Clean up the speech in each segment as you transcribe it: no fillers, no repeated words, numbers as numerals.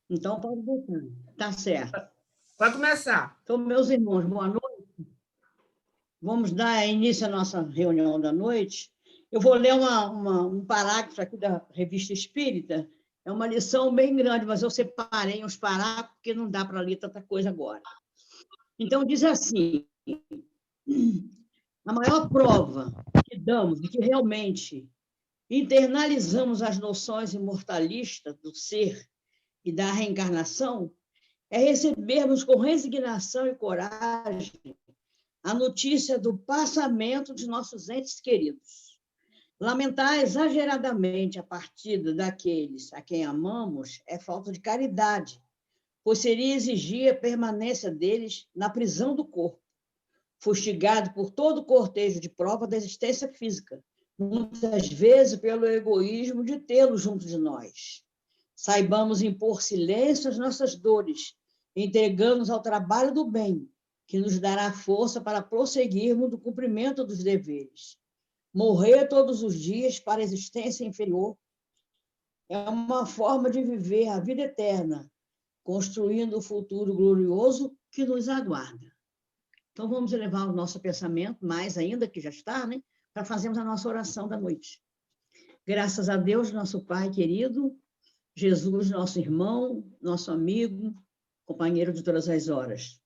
Então, pode botar. Tá certo. Pode começar. Então, meus irmãos, boa noite. Vamos dar início à nossa reunião da noite. Eu vou ler um parágrafo aqui da Revista Espírita. É uma lição bem grande, mas eu separei uns parágrafos, porque não dá para ler tanta coisa agora. Então, diz assim: a maior prova que damos de que realmente internalizamos as noções imortalistas do ser e da reencarnação é recebermos com resignação e coragem a notícia do passamento de nossos entes queridos. Lamentar exageradamente a partida daqueles a quem amamos é falta de caridade, pois seria exigir a permanência deles na prisão do corpo, fustigado por todo o cortejo de prova da existência física, muitas vezes pelo egoísmo de tê-lo junto de nós. Saibamos impor silêncio às nossas dores, entregando-nos ao trabalho do bem, que nos dará força para prosseguirmos no cumprimento dos deveres. Morrer todos os dias para a existência inferior é uma forma de viver a vida eterna, construindo o futuro glorioso que nos aguarda. Então, vamos elevar o nosso pensamento, mais ainda que já está, né, para fazermos a nossa oração da noite. Graças a Deus, nosso Pai querido, Jesus, nosso irmão, nosso amigo, companheiro de todas as horas.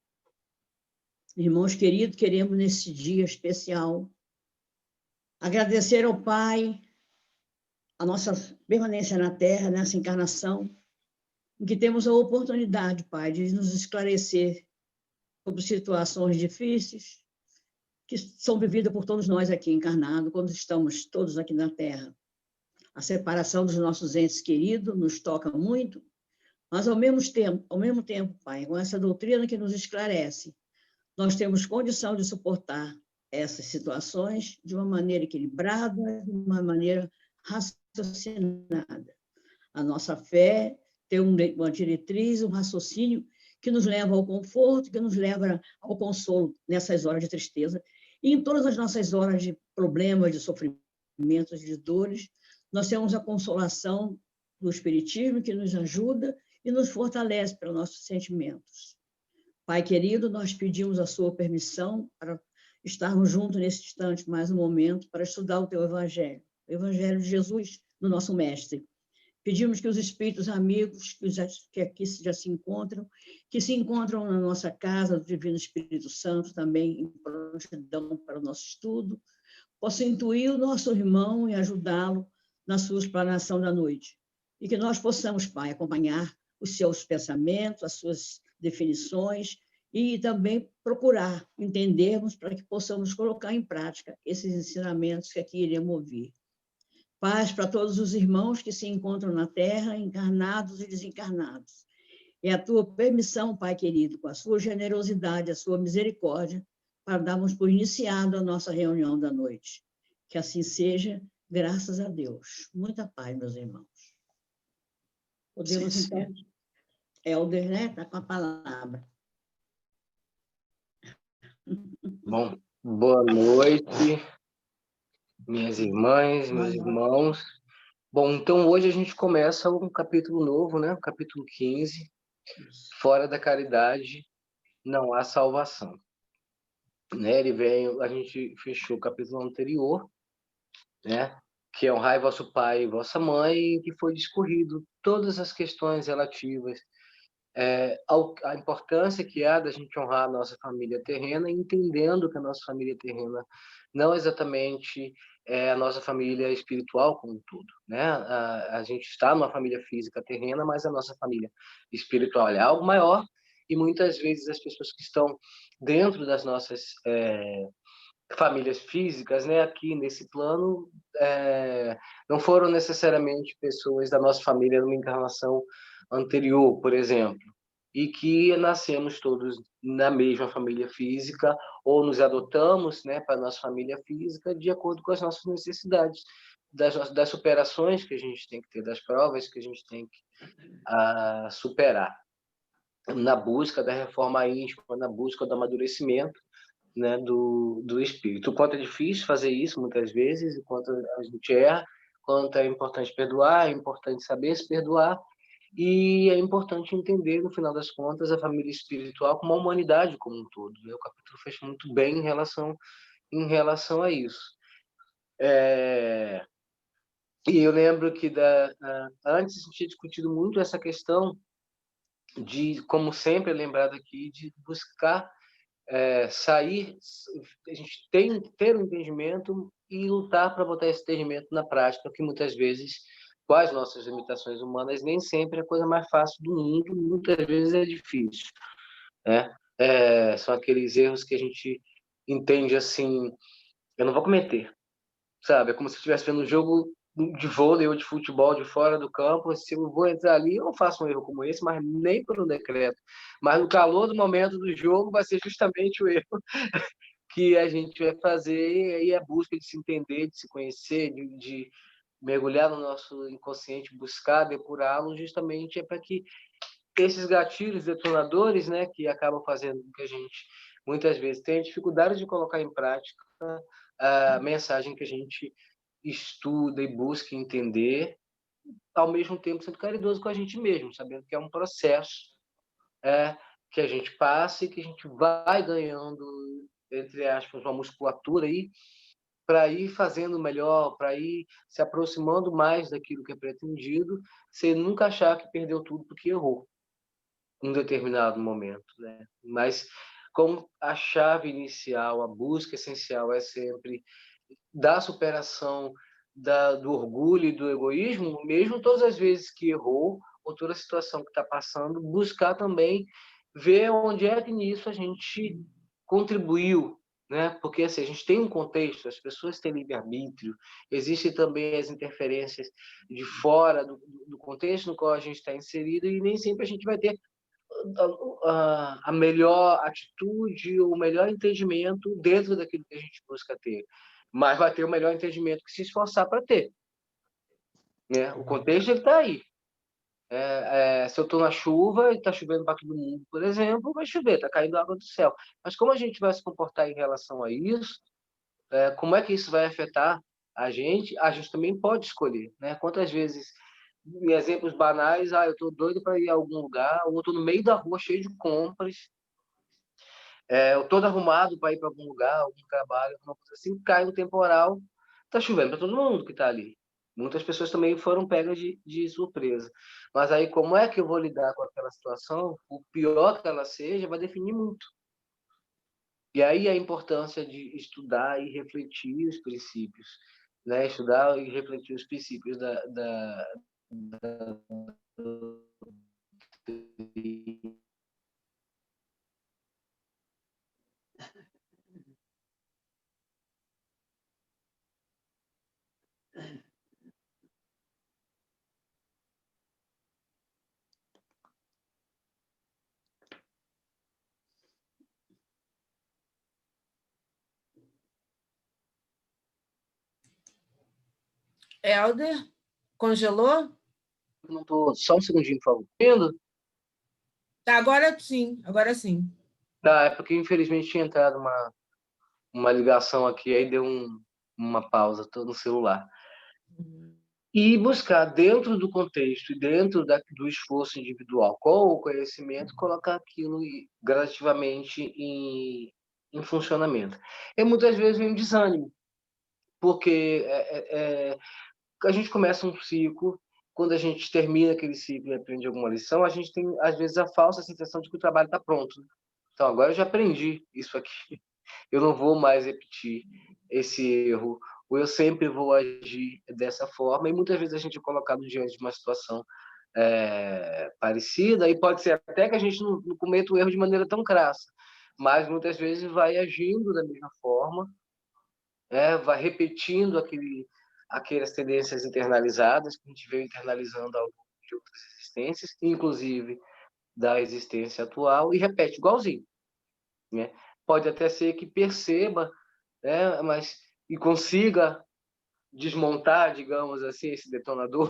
Irmãos queridos, queremos nesse dia especial agradecer ao Pai a nossa permanência na Terra, nessa encarnação, em que temos a oportunidade, Pai, de nos esclarecer sobre situações difíceis que são vividas por todos nós aqui encarnados, quando estamos todos aqui na Terra. A separação dos nossos entes queridos nos toca muito, mas ao mesmo tempo, Pai, com essa doutrina que nos esclarece, nós temos condição de suportar essas situações de uma maneira equilibrada, de uma maneira raciocinada. A nossa fé tem uma diretriz, um raciocínio que nos leva ao conforto, que nos leva ao consolo nessas horas de tristeza. E em todas as nossas horas de problemas, de sofrimentos, de dores, nós temos a consolação do Espiritismo que nos ajuda e nos fortalece para os nossos sentimentos. Pai querido, nós pedimos a sua permissão para estarmos juntos nesse instante, mais um momento, para estudar o teu Evangelho, o Evangelho de Jesus, do nosso Mestre. Pedimos que os espíritos amigos que aqui já se encontram, que se encontram na nossa casa do Divino Espírito Santo, também em prontidão para o nosso estudo, possam intuir o nosso irmão e ajudá-lo na sua explanação da noite. E que nós possamos, Pai, acompanhar os seus pensamentos, as suas definições, e também procurar entendermos para que possamos colocar em prática esses ensinamentos que aqui iremos ouvir. Paz para todos os irmãos que se encontram na Terra, encarnados e desencarnados. É a tua permissão, Pai querido, com a sua generosidade, a sua misericórdia, para darmos por iniciado a nossa reunião da noite. Que assim seja, graças a Deus. Muita paz, meus irmãos. Podemos, Sim, então, Helder, né? Está com a palavra. Bom, boa noite, minhas irmãs, meus irmãos. Bom, então hoje a gente começa um capítulo novo, né? O capítulo 15, Fora da Caridade não há salvação. Né? A gente fechou o capítulo anterior, né? Que é honrai vosso pai e vossa mãe, que foi discorrido todas as questões relativas a importância que há da gente honrar a nossa família terrena, entendendo que a nossa família terrena não exatamente é a nossa família espiritual como um todo, né? A gente está numa família física terrena, mas a nossa família espiritual é algo maior, e muitas vezes as pessoas que estão dentro das nossas famílias físicas, né, aqui nesse plano, não foram necessariamente pessoas da nossa família numa encarnação anterior, por exemplo, e que nascemos todos na mesma família física ou nos adotamos, né, para a nossa família física de acordo com as nossas necessidades, das superações que a gente tem que ter, das provas que a gente tem que superar, na busca da reforma íntima, na busca do amadurecimento, né, do espírito. O quanto é difícil fazer isso muitas vezes, o quanto a gente erra, quanto é importante perdoar, é importante saber se perdoar, E é importante entender, no final das contas, a família espiritual como a humanidade como um todo, né? O capítulo fecha muito bem em relação a isso. E eu lembro que antes a gente tinha discutido muito essa questão de, como sempre é lembrado aqui, de buscar sair, a gente ter um entendimento e lutar para botar esse entendimento na prática, que muitas vezes, com as nossas limitações humanas, nem sempre é a coisa mais fácil do mundo, muitas vezes é difícil, né? São aqueles erros que a gente entende assim, eu não vou cometer, sabe? É como se eu estivesse vendo um jogo de vôlei ou de futebol de fora do campo. Se eu vou entrar ali, eu não faço um erro como esse, mas nem por um decreto. Mas no calor do momento do jogo vai ser justamente o erro que a gente vai fazer, e aí a busca de se entender, de se conhecer, de mergulhar no nosso inconsciente, buscar depurá-lo, justamente é para que esses gatilhos detonadores, né, que acabam fazendo com que a gente muitas vezes tenha dificuldade de colocar em prática a mensagem que a gente estuda e busca entender, ao mesmo tempo sendo caridoso com a gente mesmo, sabendo que é um processo que a gente passa e que a gente vai ganhando, entre aspas, uma musculatura aí, para ir fazendo melhor, para ir se aproximando mais daquilo que é pretendido, sem nunca achar que perdeu tudo porque errou em um determinado momento, né? Mas como a chave inicial, a busca essencial é sempre da superação do orgulho e do egoísmo, mesmo todas as vezes que errou, ou toda a situação que está passando, buscar também ver onde é que nisso a gente contribuiu, né? Porque assim, a gente tem um contexto, as pessoas têm livre-arbítrio, existem também as interferências de fora do contexto no qual a gente está inserido, e nem sempre a gente vai ter a melhor atitude, o melhor entendimento dentro daquilo que a gente busca ter. Mas vai ter o melhor entendimento que se esforçar para ter, né? O contexto está aí. Se eu estou na chuva e está chovendo para todo mundo, por exemplo, vai chover, está caindo água do céu. Mas como a gente vai se comportar em relação a isso, como é que isso vai afetar a gente também pode escolher, né? Quantas vezes, em exemplos banais, eu estou doido para ir a algum lugar, ou estou no meio da rua cheio de compras, eu todo arrumado para ir para algum lugar, algum trabalho, alguma coisa assim, cai um temporal, está chovendo para todo mundo que está ali. Muitas pessoas também foram pegas de surpresa. Mas aí, como é que eu vou lidar com aquela situação? O pior que ela seja, vai definir muito. E aí a importância de estudar e refletir os princípios, né? Estudar e refletir os princípios Helder, congelou? Não tô, só um segundinho, por favor. Vendo? Tá, agora sim, agora sim. Tá, é porque infelizmente tinha entrado uma ligação aqui, aí deu uma pausa, estou no celular. E buscar dentro do contexto e dentro do esforço individual com o conhecimento, colocar aquilo gradativamente em funcionamento. E muitas vezes vem um desânimo, porque a gente começa um ciclo, quando a gente termina aquele ciclo e aprende alguma lição, a gente tem, às vezes, a falsa sensação de que o trabalho está pronto. Então, agora eu já aprendi isso aqui. Eu não vou mais repetir esse erro, ou eu sempre vou agir dessa forma, e muitas vezes a gente é colocado diante de uma situação parecida, e pode ser até que a gente não cometa o erro de maneira tão crassa, mas muitas vezes vai agindo da mesma forma, vai repetindo aquelas tendências internalizadas que a gente veio internalizando ao longo de outras existências, inclusive da existência atual, e repete igualzinho, né? Pode até ser que perceba, né, mas e consiga desmontar, digamos assim, esse detonador,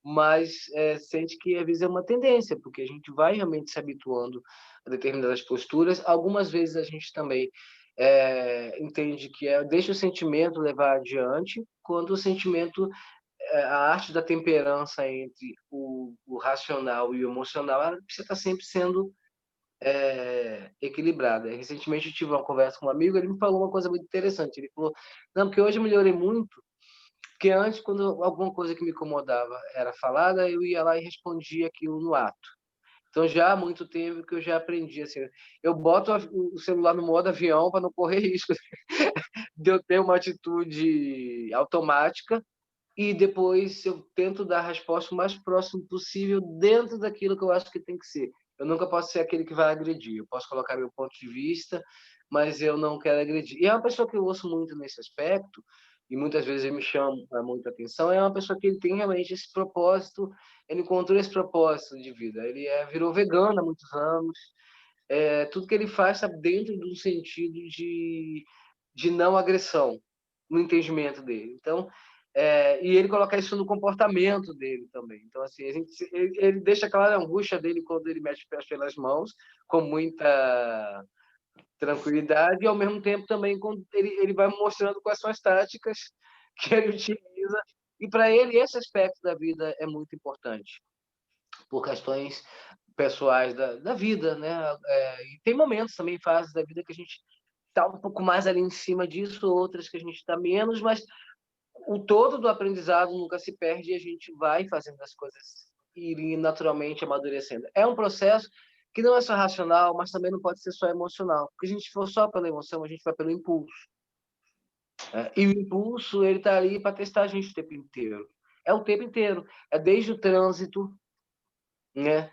mas sente que às vezes é uma tendência, porque a gente vai realmente se habituando a determinadas posturas. Algumas vezes a gente também entende que deixa o sentimento levar adiante, quando o sentimento a arte da temperança entre o racional e o emocional, ela precisa estar sempre sendo equilibrada. Recentemente eu tive uma conversa com um amigo, ele me falou uma coisa muito interessante. Ele falou, não, porque hoje eu melhorei muito, porque antes, quando alguma coisa que me incomodava era falada, eu ia lá e respondia aquilo no ato. Então, já há muito tempo que eu já aprendi, assim, eu boto o celular no modo avião para não correr risco de eu ter uma atitude automática e depois eu tento dar a resposta o mais próximo possível dentro daquilo que eu acho que tem que ser. Eu nunca posso ser aquele que vai agredir. Eu posso colocar meu ponto de vista, mas eu não quero agredir. E é uma pessoa que eu ouço muito nesse aspecto, e muitas vezes ele me chama muita atenção, é uma pessoa que ele tem realmente esse propósito, ele encontrou esse propósito de vida. Ele virou vegano há muitos anos, tudo que ele faz está dentro de um sentido de não agressão, no entendimento dele. Então, e ele coloca isso no comportamento dele também. Então, assim, ele deixa clara a angústia dele quando ele mete os pés pelas mãos, com muita tranquilidade, e ao mesmo tempo também quando ele vai mostrando quais são as táticas que ele utiliza. E para ele, esse aspecto da vida é muito importante, por questões pessoais da vida, né? E tem momentos também, fases da vida que a gente está um pouco mais ali em cima disso, outras que a gente está menos, mas o todo do aprendizado nunca se perde e a gente vai fazendo as coisas irem naturalmente amadurecendo. É um processo que não é só racional, mas também não pode ser só emocional. Porque se a gente for só pela emoção, a gente vai pelo impulso. E o impulso, ele está ali para testar a gente o tempo inteiro. É o tempo inteiro. É desde o trânsito, né?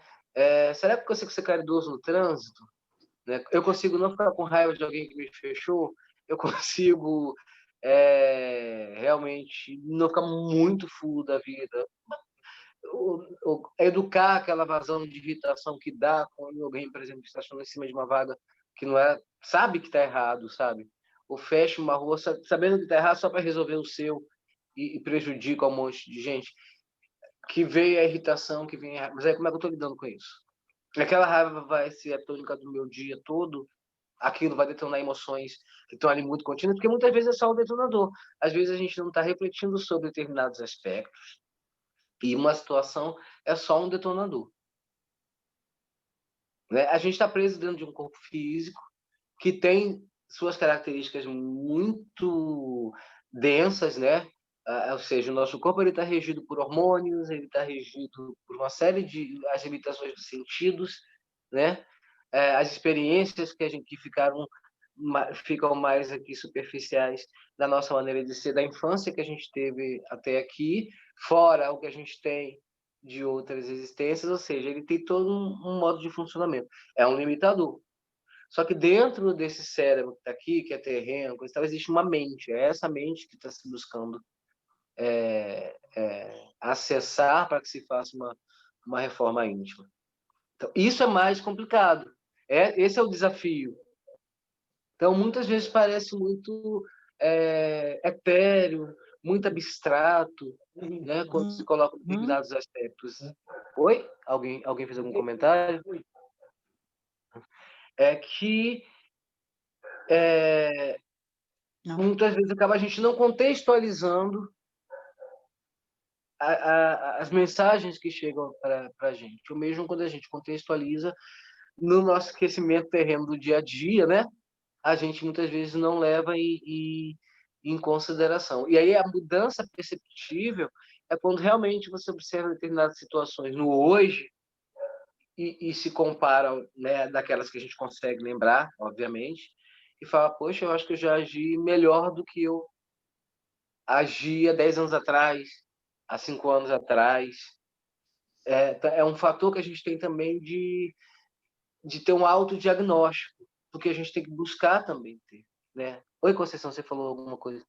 Será que eu consigo ser caridoso no trânsito? Né? Eu consigo não ficar com raiva de alguém que me fechou? Eu consigo realmente não ficar muito full da vida? Educar aquela vazão de irritação que dá quando alguém, por exemplo, estaciona em cima de uma vaga que não é, sabe que está errado, sabe? Ou fecha uma rua sabendo que está errado só para resolver o seu e prejudica um monte de gente. Que veio a irritação, que vem mas aí como é que eu estou lidando com isso? Aquela raiva vai ser a tônica do meu dia todo, aquilo vai detonar emoções que estão ali muito contínuas, porque muitas vezes é só o detonador. Às vezes a gente não está refletindo sobre determinados aspectos e uma situação é só um detonador. Né? A gente está preso dentro de um corpo físico que tem suas características muito densas, né? Ou seja, o nosso corpo está regido por hormônios, ele está regido por uma série de as limitações dos sentidos, né? As experiências que ficam mais aqui superficiais da nossa maneira de ser, da infância que a gente teve até aqui, fora o que a gente tem de outras existências, ou seja, ele tem todo um modo de funcionamento. É um limitador. Só que dentro desse cérebro que está aqui, que é terreno, existe uma mente. É essa mente que está se buscando acessar para que se faça uma reforma íntima. Então, isso é mais complicado. Esse é o desafio. Então, muitas vezes parece muito etéreo, muito abstrato, né, quando se coloca determinados aspectos. Oi? Alguém fez algum comentário? É que muitas vezes acaba a gente não contextualizando as mensagens que chegam para a gente. Ou mesmo quando a gente contextualiza no nosso aquecimento terreno do dia a dia, né? A gente muitas vezes não leva em consideração. E aí a mudança perceptível é quando realmente você observa determinadas situações no hoje e se compara, né, daquelas que a gente consegue lembrar, obviamente, e fala, poxa, eu acho que eu já agi melhor do que eu agia 10 anos atrás, há 5 anos atrás. É um fator que a gente tem também de ter um autodiagnóstico, porque a gente tem que buscar também ter. Né? Oi, Conceição, você falou alguma coisa?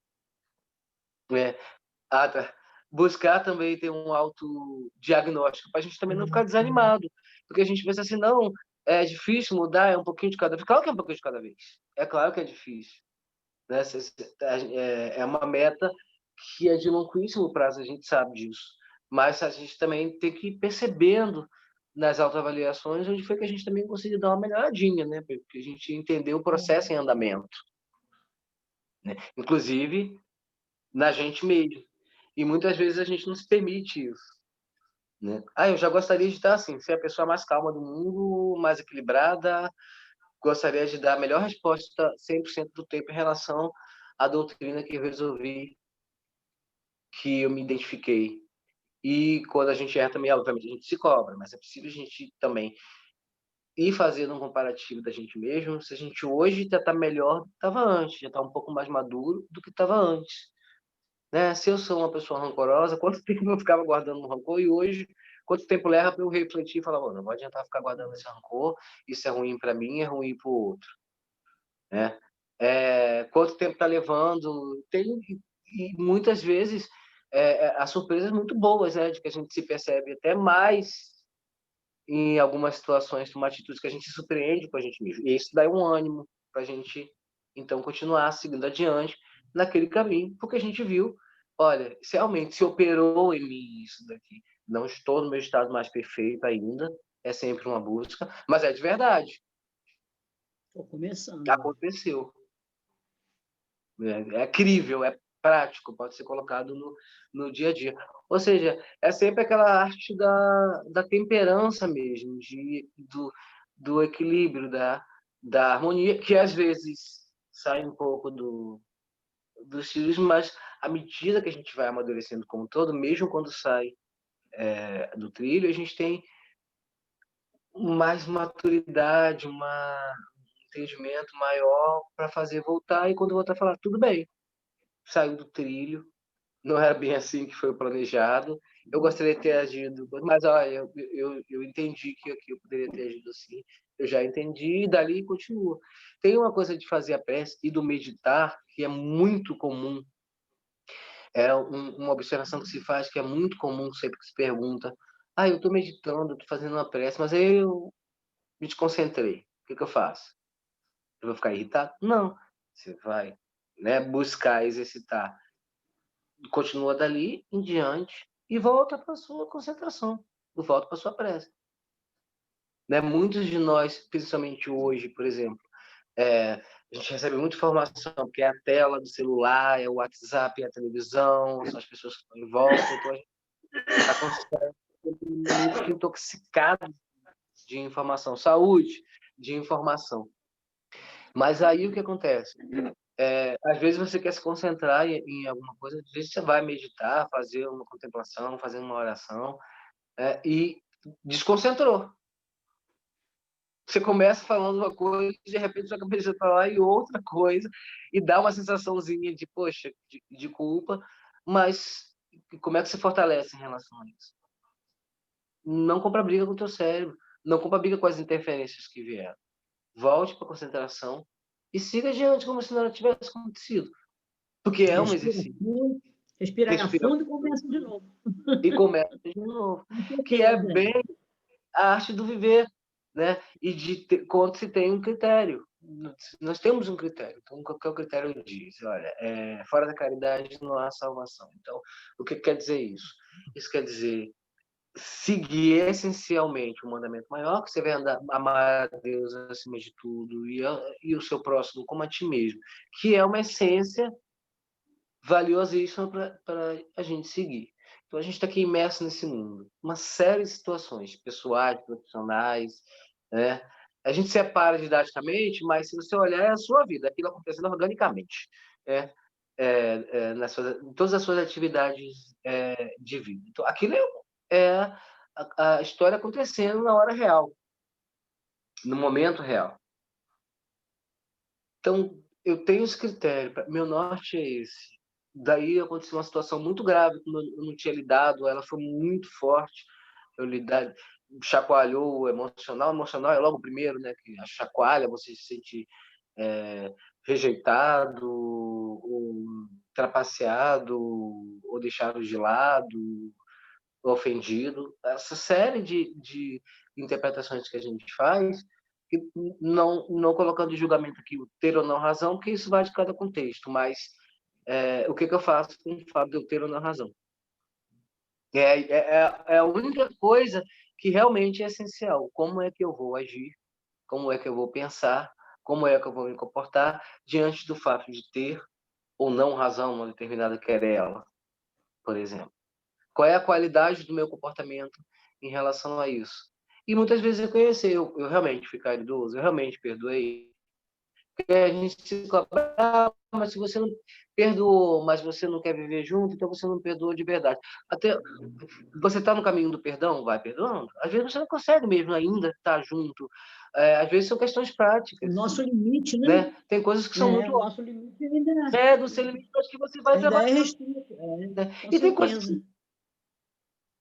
Tá. Buscar também ter um autodiagnóstico, para a gente também não ficar desanimado, porque a gente pensa assim, não, é difícil mudar, é um pouquinho de cada vez. Claro que é um pouquinho de cada vez. É claro que é difícil. Né? É uma meta que é de longuíssimo prazo, a gente sabe disso. Mas a gente também tem que ir percebendo nas autoavaliações onde foi que a gente também conseguiu dar uma melhoradinha, né? Porque a gente entendeu o processo em andamento. Né? Inclusive, na gente mesmo. E muitas vezes a gente não se permite isso, né? Eu já gostaria de estar assim, ser a pessoa mais calma do mundo, mais equilibrada, gostaria de dar a melhor resposta 100% do tempo em relação à doutrina que eu resolvi, que eu me identifiquei. E quando a gente erra também, obviamente, a gente se cobra, mas é possível a gente também ir fazendo um comparativo da gente mesmo. Se a gente hoje já está melhor do que estava antes, já está um pouco mais maduro do que estava antes, né? Se eu sou uma pessoa rancorosa, quanto tempo eu ficava guardando um rancor? E hoje, quanto tempo leva para eu refletir e falar, não vai adiantar ficar guardando esse rancor, isso é ruim para mim, é ruim para o outro, né? Quanto tempo está levando? E muitas vezes há surpresas muito boas, né? De que a gente se percebe até mais em algumas situações, uma atitude que a gente se surpreende com a gente mesmo. E isso dá um ânimo para a gente, então, continuar seguindo adiante naquele caminho, porque a gente viu, olha, se realmente se operou em mim isso daqui. Não estou no meu estado mais perfeito ainda, é sempre uma busca, mas é de verdade. Estou começando. Aconteceu. É crível, é prático, pode ser colocado no dia a dia. Ou seja, é sempre aquela arte da temperança mesmo, do equilíbrio, da harmonia, que às vezes sai um pouco dos cílios, mas à medida que a gente vai amadurecendo como um todo, mesmo quando sai do trilho, a gente tem mais maturidade, um entendimento maior para fazer voltar, e quando voltar, falar, tudo bem, saiu do trilho, não era bem assim que foi planejado. Eu gostaria de ter agido, mas olha, eu entendi que aqui eu poderia ter agido assim. Eu já entendi e dali continuo. Tem uma coisa de fazer a prece e do meditar que é muito comum. Uma observação que se faz que é muito comum sempre que se pergunta: eu estou meditando, estou fazendo uma prece, mas aí eu me desconcentrei. O que eu faço? Eu vou ficar irritado? Não. Você vai, né, buscar exercitar, continua dali em diante e volta para a sua concentração, volta para a sua prece. Né? Muitos de nós, principalmente hoje, por exemplo, a gente recebe muita informação, porque é a tela do celular, é o WhatsApp, é a televisão, são as pessoas que estão em volta, então a gente está constantemente intoxicado de informação, saúde, de informação. Mas aí o que acontece? Às vezes você quer se concentrar em alguma coisa, às vezes você vai meditar, fazer uma contemplação, fazer uma oração, e desconcentrou. Você começa falando uma coisa, de repente sua cabeça está lá e outra coisa, e dá uma sensaçãozinha de, poxa, de culpa, mas como é que se fortalece em relação a isso? Não compra briga com o teu cérebro, não compra briga com as interferências que vieram. Volte para a concentração e siga adiante como se nada tivesse acontecido. Porque é um exercício. Respira fundo e começa de novo. E começa de novo. Que é bem a arte do viver, né? E quando se tem um critério. Nós temos um critério. Então, qual que é o critério diz? Olha, fora da caridade não há salvação. Então, o que quer dizer isso? Isso quer dizer seguir essencialmente o mandamento maior, que você vai amar a Deus acima de tudo e o seu próximo como a ti mesmo, que é uma essência valiosíssima para a gente seguir. Então, a gente está aqui imerso nesse mundo. Uma série de situações, pessoais, profissionais, né? A gente separa didaticamente, mas se você olhar, é a sua vida, aquilo acontecendo organicamente, né? Em todas as suas atividades de vida. Então, aquilo é a história acontecendo na hora real, no momento real. Então, eu tenho esse critério, meu norte é esse. Daí aconteceu uma situação muito grave, que eu não tinha lidado, ela foi muito forte. Eu lidar, chacoalhou o emocional. O emocional é logo o primeiro, né? Que a chacoalha, você se sente rejeitado, ou trapaceado, ou deixado de lado, ofendido. Essa série de interpretações que a gente faz, que não colocando em julgamento aqui o ter ou não razão, porque isso vai de cada contexto, mas o que eu faço com o fato de eu ter ou não razão? É a única coisa que realmente é essencial. Como é que eu vou agir? Como é que eu vou pensar? Como é que eu vou me comportar diante do fato de ter ou não razão numa determinada querela? por exemplo? Qual é a qualidade do meu comportamento em relação a isso? E muitas vezes reconhecer, eu realmente fui caridoso, eu realmente perdoei. Porque a gente se cobra, mas se você não perdoou, mas você não quer viver junto, então você não perdoou de verdade. Até você está no caminho do perdão, vai perdoando. Às vezes você não consegue mesmo ainda estar junto. Às vezes são questões O práticas, nosso limite, né? né? Tem coisas que são muito O nosso limite ainda, do seu limite, mas que você vai ainda é trabalhando, restrito, né? com E tem coisas que certeza.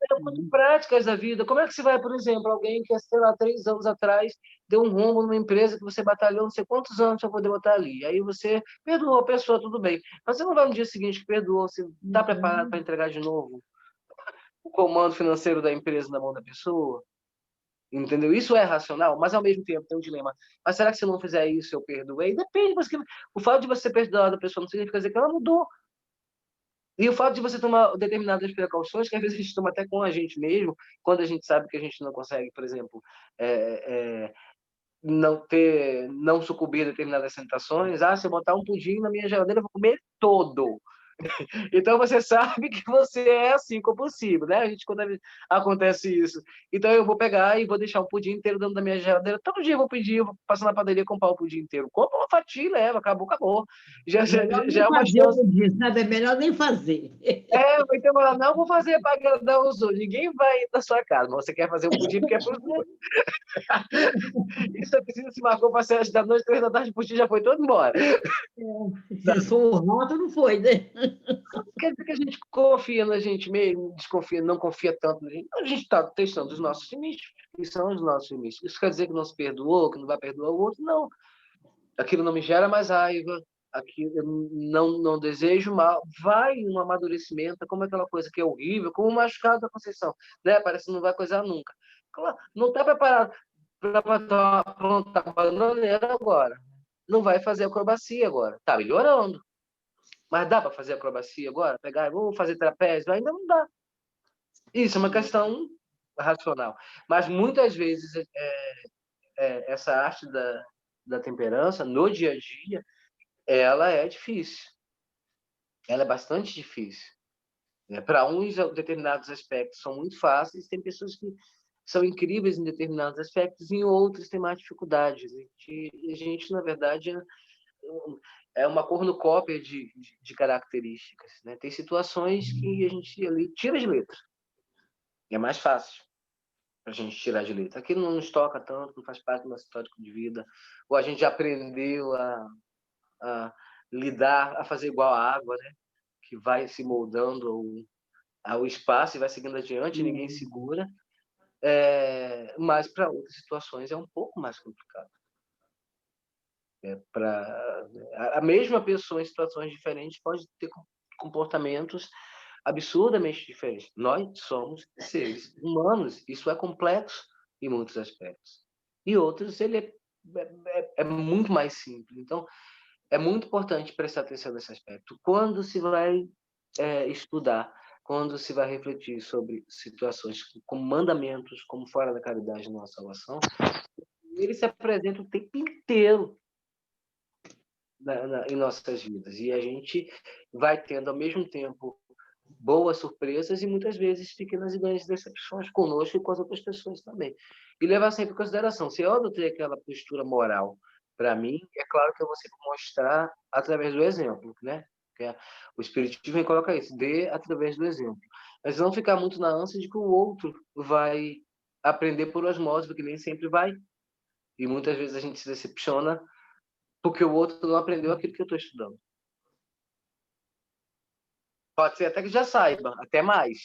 são muito práticas da vida. Como é que você vai, por exemplo, alguém que, sei lá, 3 anos atrás deu um rombo numa empresa que você batalhou não sei quantos anos para poder botar ali. Aí você perdoou a pessoa, tudo bem. Mas você não vai no dia seguinte que perdoou, você está preparado para entregar de novo o comando financeiro da empresa na mão da pessoa? Entendeu? Isso é racional, mas ao mesmo tempo tem um dilema. Mas será que se eu não fizer isso, eu perdoei? Depende, porque o fato de você perdoar a pessoa não significa dizer que ela mudou. E o fato de você tomar determinadas precauções, que às vezes a gente toma até com a gente mesmo, quando a gente sabe que a gente não consegue, por exemplo, não sucumbir a determinadas tentações. Se eu botar um pudim na minha geladeira, eu vou comer todo. Então você sabe que você é assim compulsivo, né? A gente, quando acontece isso, então eu vou pegar e vou deixar o pudim inteiro dentro da minha geladeira. Todo dia eu vou pedir, eu vou passar na padaria e comprar o pudim inteiro. Compra uma fatia e leva, acabou. Já Melhor nem é uma fazer o chance. pudim, sabe? É melhor nem fazer. Então ela não vou fazer para agradar os outros. Ninguém vai ir na sua casa, mas você quer fazer o pudim porque é para os outros. Isso a piscina se marcou para 7 da noite, 3 da tarde, o pudim já foi todo embora. Se for o rato, não foi, né? Quer dizer que a gente confia na gente mesmo, desconfia, não confia tanto na gente. A gente está testando os nossos limites, que são os nossos limites. Isso quer dizer que não se perdoou, que não vai perdoar o outro? Não. Aquilo não me gera mais raiva, aquilo eu não desejo mal. Vai um amadurecimento, como aquela coisa que é horrível, como o machucado da Conceição, né? Parece que não vai coisar nunca. Claro, não está preparado para plantar bananeira agora. Não vai fazer acrobacia agora. Está melhorando. Mas dá para fazer acrobacia agora? Pegar, vou fazer trapézio? Ainda não dá. Isso é uma questão racional. Mas muitas vezes essa arte da temperança, no dia a dia, ela é difícil. Ela é bastante difícil. Para uns, determinados aspectos são muito fáceis, tem pessoas que são incríveis em determinados aspectos, e em outros têm mais dificuldades. A gente, na verdade, é uma cornucópia de características, né? Tem situações que a gente ali tira de letra. É mais fácil para a gente tirar de letra. Aquilo não nos toca tanto, não faz parte do nosso histórico de vida. Ou a gente já aprendeu a lidar, a fazer igual a água, né? Que vai se moldando ao espaço e vai seguindo adiante, ninguém segura. Mas para outras situações é um pouco mais complicado. A mesma pessoa em situações diferentes pode ter comportamentos absurdamente diferentes. Nós somos seres humanos, isso é complexo em muitos aspectos. E outros, ele é muito mais simples. Então, é muito importante prestar atenção nesse aspecto. Quando se vai estudar, quando se vai refletir sobre situações como mandamentos, como fora da caridade na nossa salvação, ele se apresenta o tempo inteiro em nossas vidas. E a gente vai tendo, ao mesmo tempo, boas surpresas e, muitas vezes, pequenas e grandes decepções conosco e com as outras pessoas também. E levar sempre em consideração, se eu adotei aquela postura moral para mim, é claro que eu vou sempre mostrar através do exemplo, né? O Espiritismo coloca isso, dê através do exemplo. Mas não ficar muito na ânsia de que o outro vai aprender por osmose, porque nem sempre vai. E muitas vezes a gente se decepciona porque o outro não aprendeu aquilo que eu estou estudando. Pode ser até que já saiba, até mais.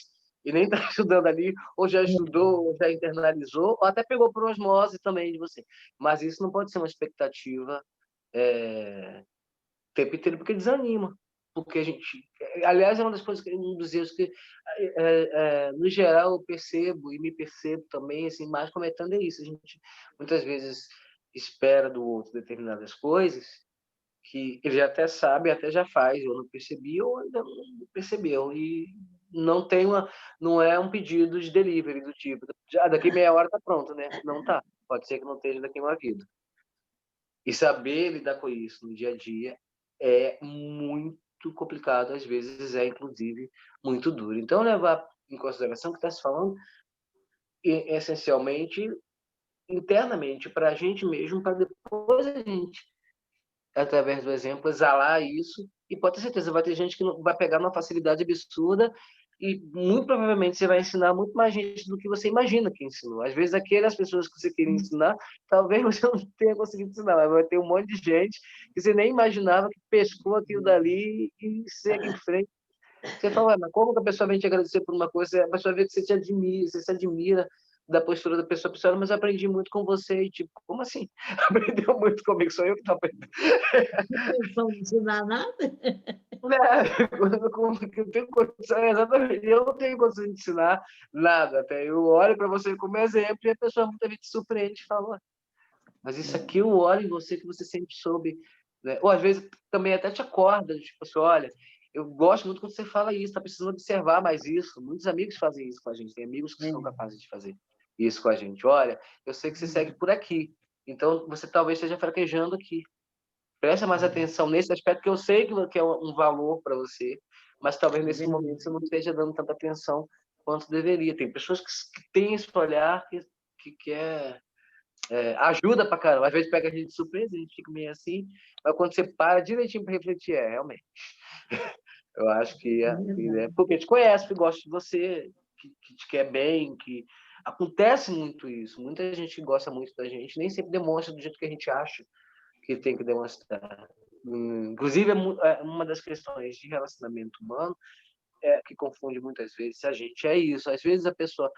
E nem está estudando ali, ou já estudou, ou já internalizou, ou até pegou por osmose também de você. Mas isso não pode ser uma expectativa tempo inteiro, porque desanima. Porque a gente... Aliás, é uma das coisas, um dos erros que, no geral, eu percebo, e me percebo também, assim, mais cometendo é isso. A gente, muitas vezes, espera do outro determinadas coisas, que ele até sabe, até já faz, ou não percebi, ou ainda não percebeu. E não é um pedido de delivery do tipo, daqui meia hora está pronto, né? Não tá. Pode ser que não esteja daqui uma vida. E saber lidar com isso no dia a dia é muito complicado, às vezes é, inclusive, muito duro. Então, levar em consideração que está se falando essencialmente internamente para a gente mesmo, para depois a gente, através do exemplo, exalar isso. E pode ter certeza, vai ter gente que vai pegar uma facilidade absurda e muito provavelmente você vai ensinar muito mais gente do que você imagina que ensinou. Às vezes, aquelas pessoas que você queria ensinar, talvez você não tenha conseguido ensinar, mas vai ter um monte de gente que você nem imaginava que pescou aquilo dali e segue em frente. Você fala, mas como que a pessoa vem te agradecer por uma coisa? A pessoa vê que você se admira da postura da pessoa, mas eu aprendi muito com você. E, tipo, como assim? Aprendeu muito comigo, sou eu que estou aprendendo. Não ensinar nada? Eu tenho condição, exatamente. Eu não tenho condição de ensinar nada. Até eu olho para você como exemplo e a pessoa muitas vezes se surpreende e fala, mas isso aqui eu olho em você que você sempre soube. Né? Ou às vezes também até te acorda, tipo assim, olha, eu gosto muito quando você fala isso, está precisando observar mais isso. Muitos amigos fazem isso com a gente, tem amigos que são capazes de fazer isso com a gente. Olha, eu sei que você segue por aqui, então você talvez esteja fraquejando aqui. Presta mais atenção nesse aspecto que eu sei que é um valor para você, mas talvez nesse momento você não esteja dando tanta atenção quanto deveria. Tem pessoas que têm esse olhar que ajuda pra caramba. Às vezes pega a gente de surpresa, a gente fica meio assim, mas quando você para direitinho para refletir, realmente. Eu acho que porque te conhece, que gosta de você, que te quer bem, que acontece muito isso. Muita gente gosta muito da gente, nem sempre demonstra do jeito que a gente acha que tem que demonstrar. Inclusive, uma das questões de relacionamento humano que confunde muitas vezes a gente é isso. Às vezes a pessoa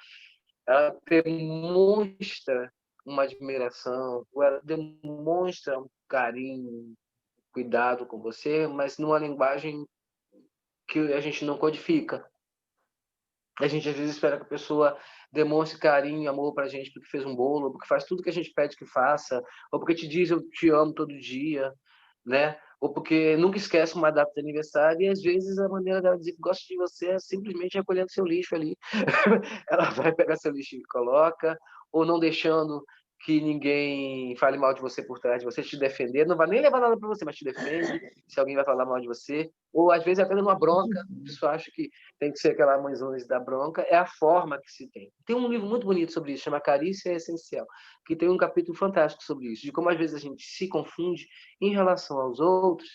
ela demonstra uma admiração, ou ela demonstra um carinho, cuidado com você, mas numa linguagem que a gente não codifica. A gente às vezes espera que a pessoa demonstre carinho e amor pra gente porque fez um bolo, ou porque faz tudo que a gente pede que faça, ou porque te diz eu te amo todo dia, né? Ou porque nunca esquece uma data de aniversário, e às vezes a maneira dela dizer que gosta de você é simplesmente recolhendo seu lixo ali. Ela vai pegar seu lixo e coloca, ou não deixando que ninguém fale mal de você por trás de você, te defender, não vai nem levar nada para você, mas te defende se alguém vai falar mal de você, ou às vezes até numa bronca, a pessoa acha que tem que ser aquela mãezona da bronca, é a forma que se tem. Tem um livro muito bonito sobre isso, chama Carícia Essencial, que tem um capítulo fantástico sobre isso, de como às vezes a gente se confunde em relação aos outros,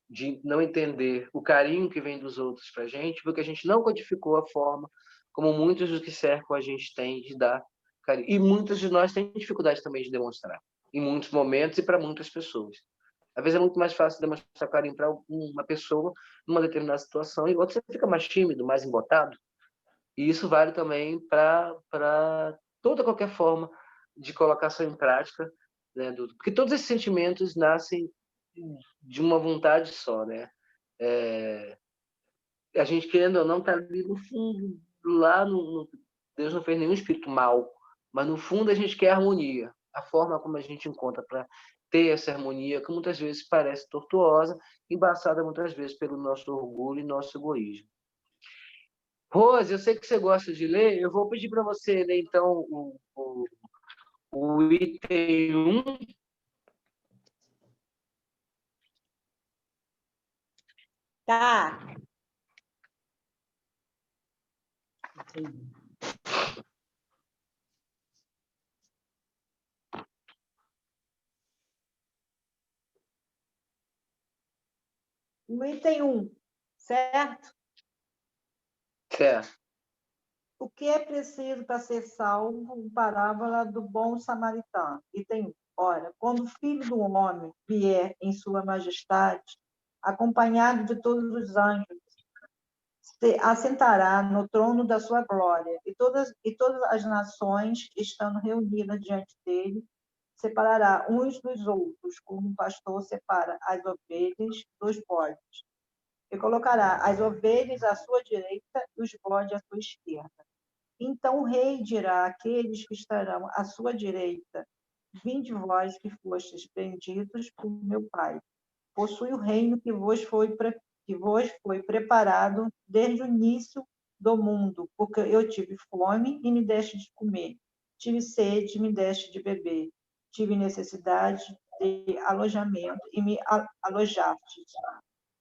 de não entender o carinho que vem dos outros para a gente, porque a gente não codificou a forma como muitos dos que cercam a gente têm de dar carinho. E muitos de nós têm dificuldade também de demonstrar, em muitos momentos e para muitas pessoas. Às vezes é muito mais fácil demonstrar carinho para uma pessoa numa determinada situação e outra você fica mais tímido, mais embotado. E isso vale também para toda qualquer forma de colocação em prática, né, porque todos esses sentimentos nascem de uma vontade só, né? A gente, querendo ou não, está ali no fundo, lá Deus não fez nenhum espírito mal, mas no fundo a gente quer harmonia. A forma como a gente encontra para ter essa harmonia, que muitas vezes parece tortuosa, embaçada muitas vezes pelo nosso orgulho e nosso egoísmo. Rose, eu sei que você gosta de ler, eu vou pedir para você ler, então, o item 1. Tá. No item 1, certo? Certo. O que é preciso para ser salvo? Parábola do bom samaritano. Item 1. Ora, quando o Filho do Homem vier em sua majestade, acompanhado de todos os anjos, se assentará no trono da sua glória, e todas as nações, estando reunidas diante dele, separará uns dos outros, como um pastor separa as ovelhas dos bodes. E colocará as ovelhas à sua direita e os bodes à sua esquerda. Então o rei dirá àqueles que estarão à sua direita: vinde vós que fostes benditos por meu Pai. Possui o reino que vos foi preparado desde o início do mundo, porque eu tive fome e me deste de comer, tive sede e me deste de beber, tive necessidade de alojamento e me alojastes,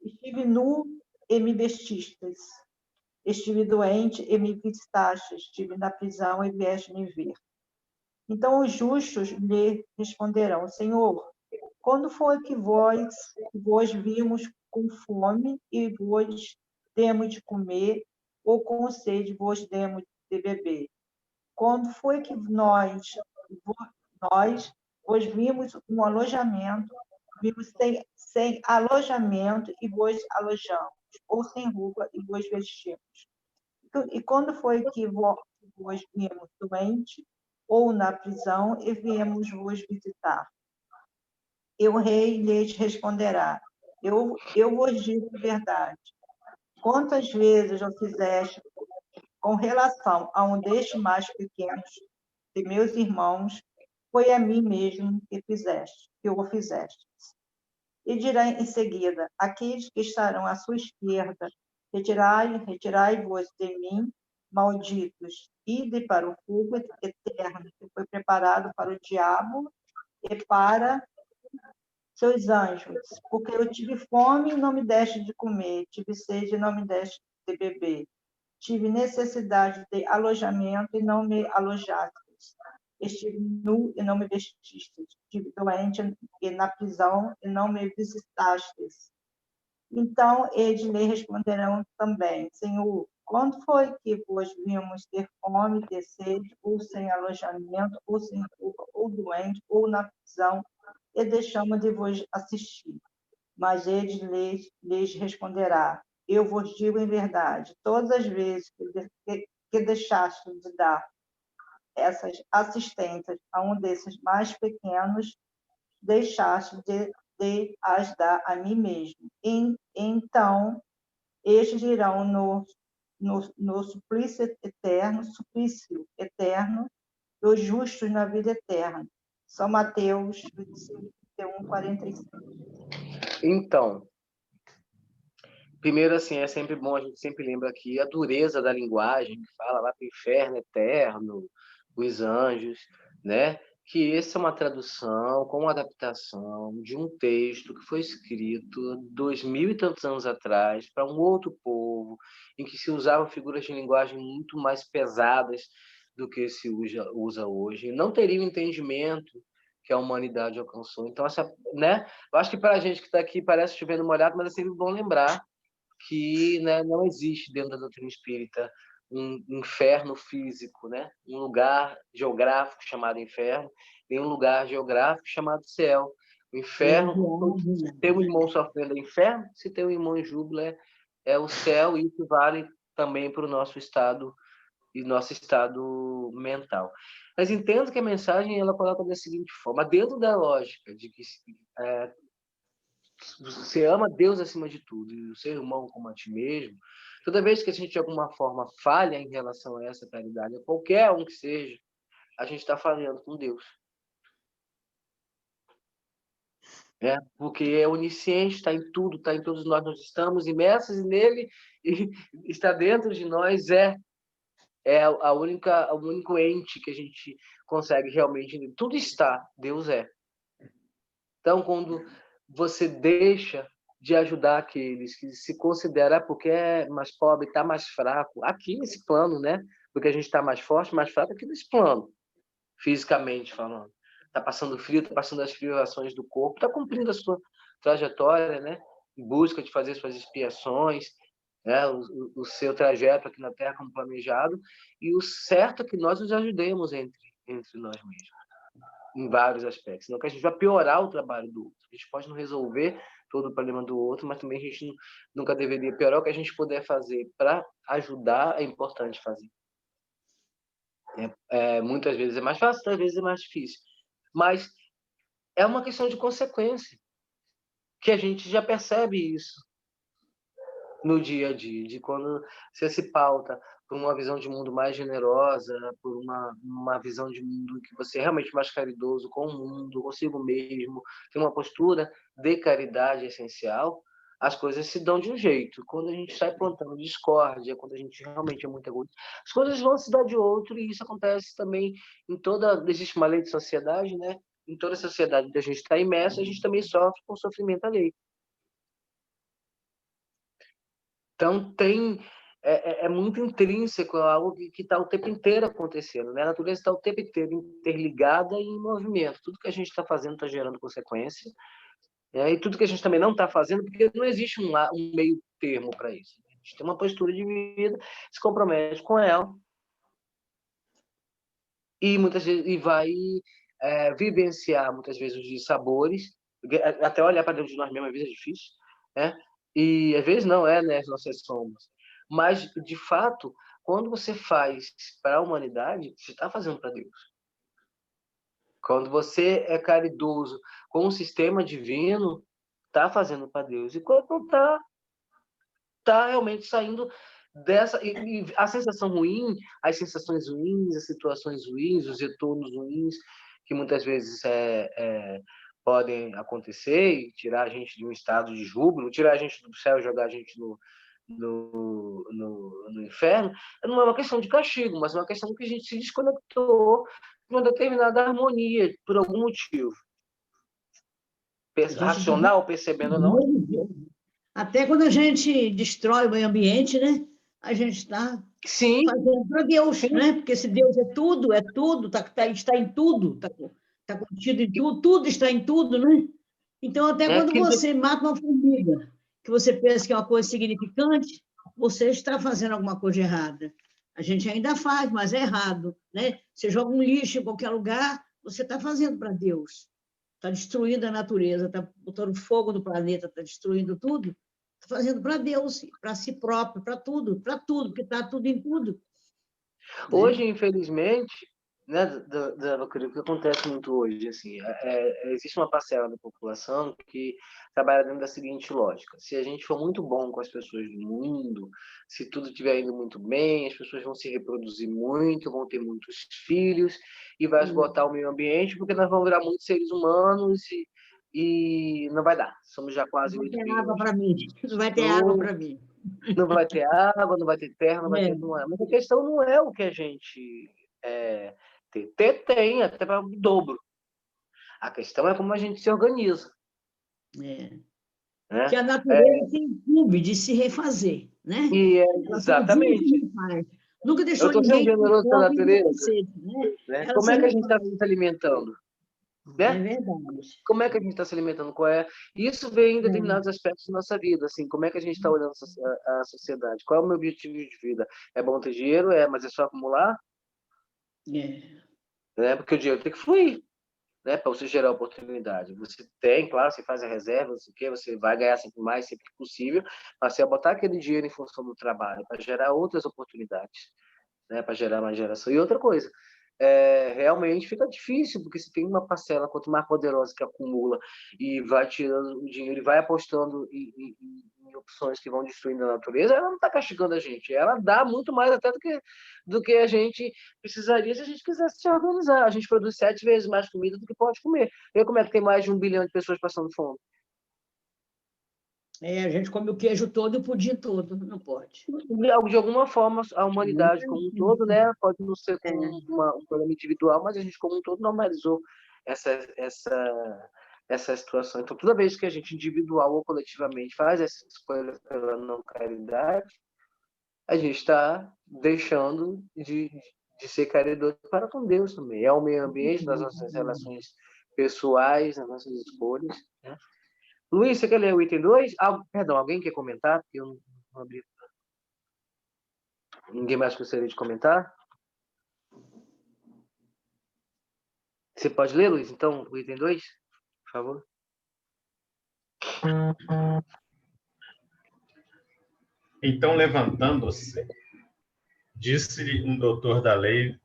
Estive nu e me vestistes. Estive doente e me visitastes. Estive na prisão e vieste me ver. Então os justos lhe responderão: Senhor, quando foi que vos vimos com fome e vos demos de comer, ou com sede vos demos de beber? Quando foi que nós vos vimos um alojamento, vimos sem alojamento e vos alojamos, ou sem roupa e vos vestimos? E quando foi que vos vimos doente ou na prisão e viemos vos visitar? E o rei lhes responderá: eu vos digo a verdade. Quantas vezes eu fizeste com relação a um destes mais pequenos de meus irmãos, foi a mim mesmo que o fizeste. E dirá em seguida: aqueles que estarão à sua esquerda, retirai-vos de mim, malditos, ide para o fogo eterno que foi preparado para o diabo e para seus anjos, porque eu tive fome e não me deste de comer, tive sede e não me deste de beber, tive necessidade de alojamento e não me alojastes, estive nu e não me vestistes, estive doente e na prisão e não me visitastes. Então eles lhe responderão também: Senhor, quando foi que vos vimos ter fome, ter sede, ou sem alojamento, ou sem roupa, ou doente, ou na prisão, e deixamos de vos assistir? Mas ele lhes responderá: eu vos digo em verdade, todas as vezes que deixaste de dar essas assistências a um desses mais pequenos, deixaste de as dar a mim mesmo. Então, estes irão no suplício eterno, e os justos na vida eterna. São Mateus 21, 45. Então, primeiro, assim, é sempre bom, a gente sempre lembra aqui a dureza da linguagem, que fala lá para o inferno eterno, os anjos, né? Que essa é uma tradução, com uma adaptação de um texto que foi escrito 2000 e tantos anos atrás para um outro povo, em que se usavam figuras de linguagem muito mais pesadas do que se usa hoje. Não teria o entendimento que a humanidade alcançou. Então, né? Eu acho que para a gente que está aqui parece chovendo molhado, mas é sempre bom lembrar que, né, não existe dentro da doutrina espírita um inferno físico, né? Um lugar geográfico chamado inferno, e um lugar geográfico chamado céu. O inferno, se tem um irmão sofrendo é inferno, se tem um irmão em júbilo é o céu, e isso vale também para o nosso estado e nosso estado mental. Mas entendo que a mensagem ela coloca da seguinte forma, dentro da lógica de que você ama Deus acima de tudo e o seu irmão como a ti mesmo, toda vez que a gente de alguma forma falha em relação a essa caridade, qualquer um que seja, a gente está falhando com Deus. Porque é onisciente, está em tudo, está em todos nós estamos imersos nele e está dentro de nós, o único ente que a gente consegue realmente entender. Tudo está, Deus é. Então, quando você deixa de ajudar aqueles que se considera porque é mais pobre, está mais fraco, aqui nesse plano, né? Porque a gente está mais forte, mais fraco aqui nesse plano, fisicamente falando. Está passando frio, está passando as privações do corpo, está cumprindo a sua trajetória, né? Em busca de fazer suas expiações, né? O seu trajeto aqui na Terra como planejado, e o certo é que nós nos ajudemos entre nós mesmos, em vários aspectos, senão que a gente vai piorar o trabalho do outro. A gente pode não resolver todo o problema do outro, mas também a gente nunca deveria piorar. O que a gente puder fazer para ajudar é importante fazer. Muitas vezes é mais fácil, outras vezes é mais difícil. Mas é uma questão de consequência, que a gente já percebe isso no dia a dia, de quando você se pauta por uma visão de mundo mais generosa, por uma visão de mundo que você é realmente mais caridoso com o mundo, consigo mesmo, tem uma postura de caridade essencial, as coisas se dão de um jeito. Quando a gente sai plantando discórdia, quando a gente realmente é muito egoísta, as coisas vão se dar de outro, e isso acontece também em toda... Existe uma lei de sociedade, né? Em toda a sociedade que a gente está imerso, a gente também sofre com sofrimento alheio. Então, é muito intrínseco, é algo que está o tempo inteiro acontecendo, né? A natureza está o tempo inteiro interligada e em movimento. Tudo que a gente está fazendo está gerando consequência, e tudo que a gente também não está fazendo, porque não existe um meio termo para isso. A gente tem uma postura de vida, se compromete com ela, e muitas vezes vai vivenciar muitas vezes os dissabores, até olhar para dentro de nós mesmos às vezes é difícil, né? E às vezes não é, né, as nossas sombras. Mas, de fato, quando você faz para a humanidade, você está fazendo para Deus. Quando você é caridoso com o sistema divino, está fazendo para Deus. E quando não está realmente saindo dessa... E a sensação ruim, as sensações ruins, as situações ruins, os retornos ruins, que muitas vezes podem acontecer e tirar a gente de um estado de júbilo, tirar a gente do céu e jogar a gente no inferno, não é uma questão de castigo, mas é uma questão que a gente se desconectou de uma determinada harmonia, por algum motivo. Racional, percebendo ou não. Até quando a gente destrói o meio ambiente, né? A gente está fazendo para Deus, sim, né? Porque se Deus é tudo, está em tudo, está contido em tudo, tudo está em tudo, né? Então, até quando você mata uma formiga, que você pensa que é uma coisa significante, você está fazendo alguma coisa errada. A gente ainda faz, mas é errado, né? Você joga um lixo em qualquer lugar, você está fazendo para Deus. Está destruindo a natureza, está botando fogo no planeta, está destruindo tudo, está fazendo para Deus, para si próprio, para tudo, porque está tudo em tudo. Hoje, infelizmente, né, o que acontece muito hoje, assim, existe uma parcela da população que trabalha dentro da seguinte lógica: se a gente for muito bom com as pessoas do mundo, se tudo estiver indo muito bem, as pessoas vão se reproduzir muito, vão ter muitos filhos e vai esgotar o meio ambiente, porque nós vamos virar muitos seres humanos e não vai dar. Somos já quase 8 bilhões. Não vai ter água para mim. Não vai ter água para mim. Não vai ter água, não vai ter terra, não vai ter... Mas a questão não é o que a gente tem, até para o dobro. A questão é como a gente se organiza. Né? Que a natureza se incumbe de se refazer, né? Exatamente. Nunca deixou ninguém generoso com a natureza. Né? Como é que a gente está se alimentando? Né? É verdade. Como é que a gente está se alimentando? Isso vem em determinados aspectos da nossa vida, assim, como é que a gente está olhando a sociedade? Qual é o meu objetivo de vida? É bom ter dinheiro, mas é só acumular? Né? Porque o dinheiro tem que fluir, né? Para você gerar oportunidade. Você tem, claro, você faz a reserva, não sei o quê, você vai ganhar sempre mais, sempre que possível, mas você vai botar aquele dinheiro em função do trabalho para gerar outras oportunidades, né? Para gerar mais geração. E outra coisa, realmente fica difícil, porque se tem uma parcela, quanto mais poderosa, que acumula e vai tirando o dinheiro e vai apostando em opções que vão destruindo a natureza, ela não está castigando a gente, ela dá muito mais até do que a gente precisaria se a gente quisesse se organizar. A gente produz 7 vezes mais comida do que pode comer. Vê como é que tem mais de 1 bilhão de pessoas passando fome. A gente come o queijo todo e o pudim todo, não pode. De alguma forma, a humanidade como um todo, né, pode não ser como um problema individual, mas a gente como um todo normalizou essa situação. Então, toda vez que a gente individual ou coletivamente faz essa escolha pela não caridade, a gente está deixando de ser caridoso para com Deus também. É o meio ambiente, nas nossas relações pessoais, nas nossas escolhas, né? Luiz, você quer ler o item 2? Perdão, alguém quer comentar? Porque eu não abri. Ninguém mais gostaria de comentar? Você pode ler, Luiz, então, o item 2? Por favor. Então, levantando-se, disse-lhe um doutor da lei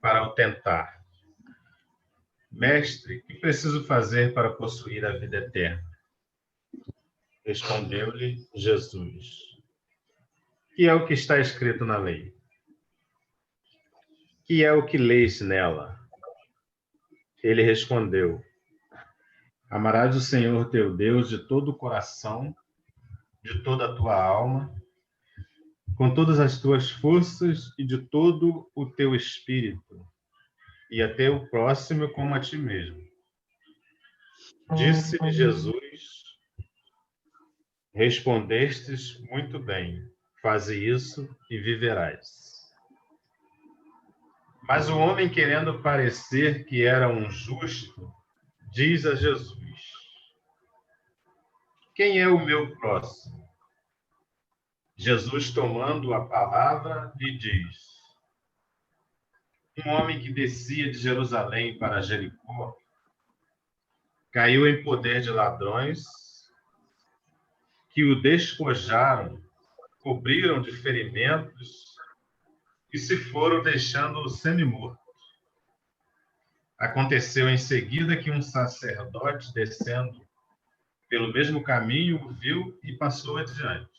para o tentar: Mestre, o que preciso fazer para possuir a vida eterna? Respondeu-lhe Jesus: Que é o que está escrito na lei? Que é o que lês nela? Ele respondeu: Amarás o Senhor teu Deus de todo o coração, de toda a tua alma, com todas as tuas forças e de todo o teu espírito, e a teu próximo como a ti mesmo. Disse-lhe Jesus: Respondestes muito bem, faze isso e viverás. Mas o homem, querendo parecer que era um justo, diz a Jesus: quem é o meu próximo? Jesus, tomando a palavra, lhe diz: um homem que descia de Jerusalém para Jericó caiu em poder de ladrões que o despojaram, cobriram de ferimentos e se foram deixando-o semi-morto. Aconteceu em seguida que um sacerdote, descendo pelo mesmo caminho, o viu e passou adiante.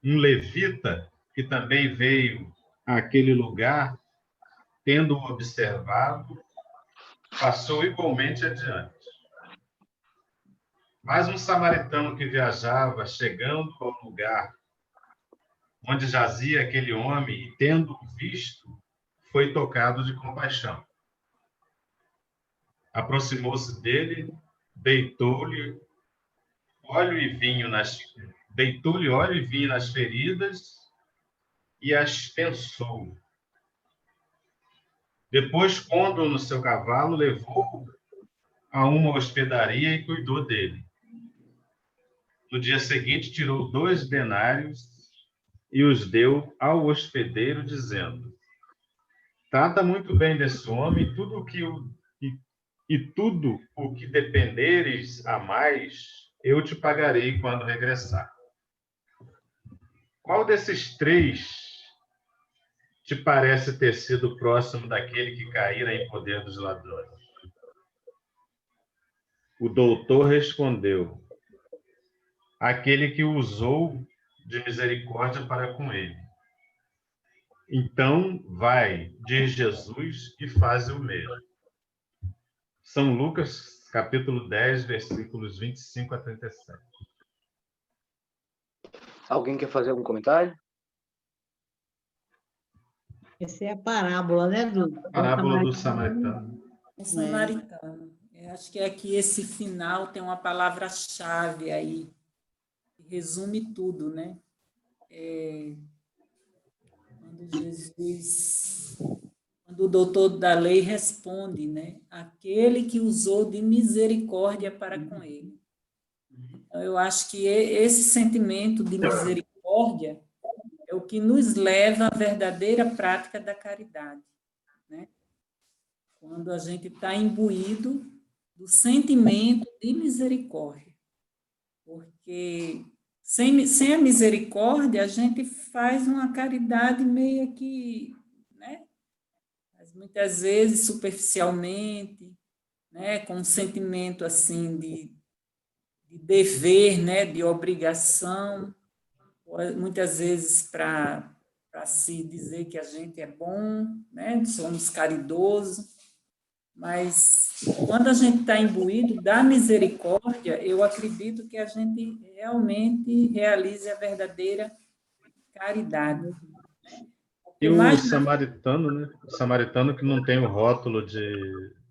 Um levita, que também veio àquele lugar, tendo-o observado, passou igualmente adiante. Mas um samaritano que viajava, chegando ao lugar onde jazia aquele homem, e tendo-o visto, foi tocado de compaixão. Aproximou-se dele, deitou-lhe óleo e vinho nas feridas e as pensou. Depois, pondo-o no seu cavalo, levou-o a uma hospedaria e cuidou dele. No dia seguinte, tirou 2 denários e os deu ao hospedeiro, dizendo: trata muito bem desse homem, tudo o que dependeres a mais, eu te pagarei quando regressar. Qual desses 3 te parece ter sido próximo daquele que caíra em poder dos ladrões? O doutor respondeu: aquele que usou de misericórdia para com ele. Então, vai, diz Jesus, e faz o mesmo. São Lucas, capítulo 10, versículos 25 a 37. Alguém quer fazer algum comentário? Essa é a parábola, né? Parábola do samaritano. O samaritano. Eu acho que aqui esse final tem uma palavra-chave aí, que resume tudo, né? Quando o doutor da lei responde, né? Aquele que usou de misericórdia para com ele. Então, eu acho que esse sentimento de misericórdia é o que nos leva à verdadeira prática da caridade, né? Quando a gente está imbuído do sentimento de misericórdia. Porque sem a misericórdia, a gente faz uma caridade meio que, né? Mas muitas vezes superficialmente, né? Com um sentimento assim de dever, né? De obrigação, muitas vezes para se dizer que a gente é bom, né? Somos caridosos. Mas quando a gente está imbuído da misericórdia, eu acredito que a gente realmente realize a verdadeira caridade. E o samaritano, né? O samaritano que não tem o rótulo de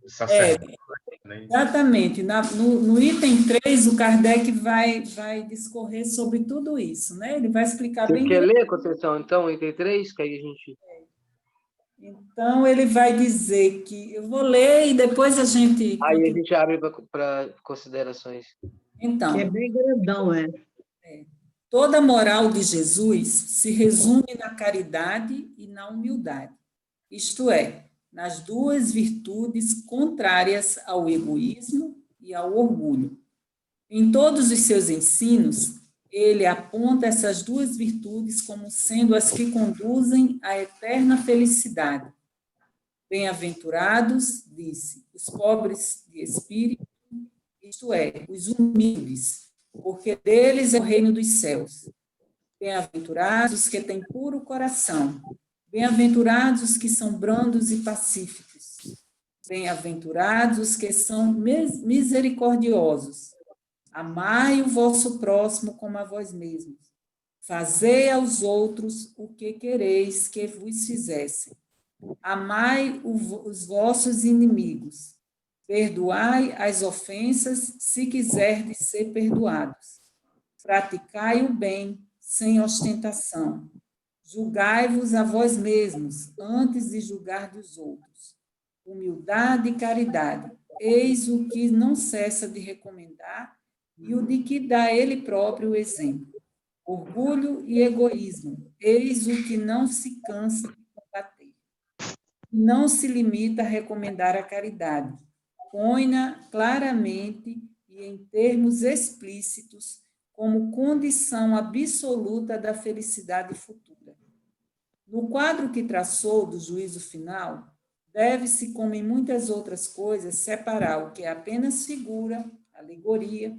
sacerdote. Né? Exatamente. No item 3, o Kardec vai discorrer sobre tudo isso, né? Ele vai explicar bem. Você quer ler, Conceição, então, item 3, que aí a gente... Então, ele vai dizer que... Eu vou ler e depois a gente... Aí a gente abre para considerações. Então, que é bem grandão, toda a moral de Jesus se resume na caridade e na humildade. Isto é, nas 2 virtudes contrárias ao egoísmo e ao orgulho. Em todos os seus ensinos, ele aponta essas 2 virtudes como sendo as que conduzem à eterna felicidade. Bem-aventurados, disse, os pobres de espírito, isto é, os humildes, porque deles é o reino dos céus. Bem-aventurados os que têm puro coração. Bem-aventurados os que são brandos e pacíficos. Bem-aventurados os que são misericordiosos. Amai o vosso próximo como a vós mesmos. Fazei aos outros o que quereis que vos fizessem. Amai os vossos inimigos. Perdoai as ofensas, se quiserdes ser perdoados. Praticai o bem sem ostentação. Julgai-vos a vós mesmos, antes de julgar dos outros. Humildade e caridade, eis o que não cessa de recomendar e o de que dá ele próprio o exemplo. Orgulho e egoísmo, eis o que não se cansa de combater. Não se limita a recomendar a caridade, põe-na claramente e em termos explícitos como condição absoluta da felicidade futura. No quadro que traçou do juízo final, deve-se, como em muitas outras coisas, separar o que é apenas figura, alegoria.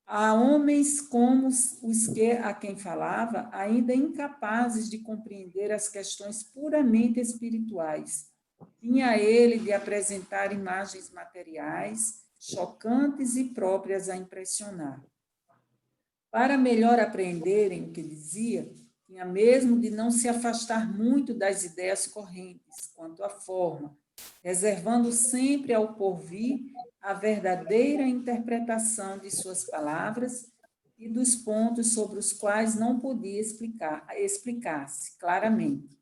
Há homens como os que, a quem falava, ainda incapazes de compreender as questões puramente espirituais. Tinha ele de apresentar imagens materiais, chocantes e próprias a impressionar. Para melhor apreenderem o que dizia, tinha mesmo de não se afastar muito das ideias correntes quanto à forma, reservando sempre ao porvir a verdadeira interpretação de suas palavras e dos pontos sobre os quais não podia explicar-se claramente.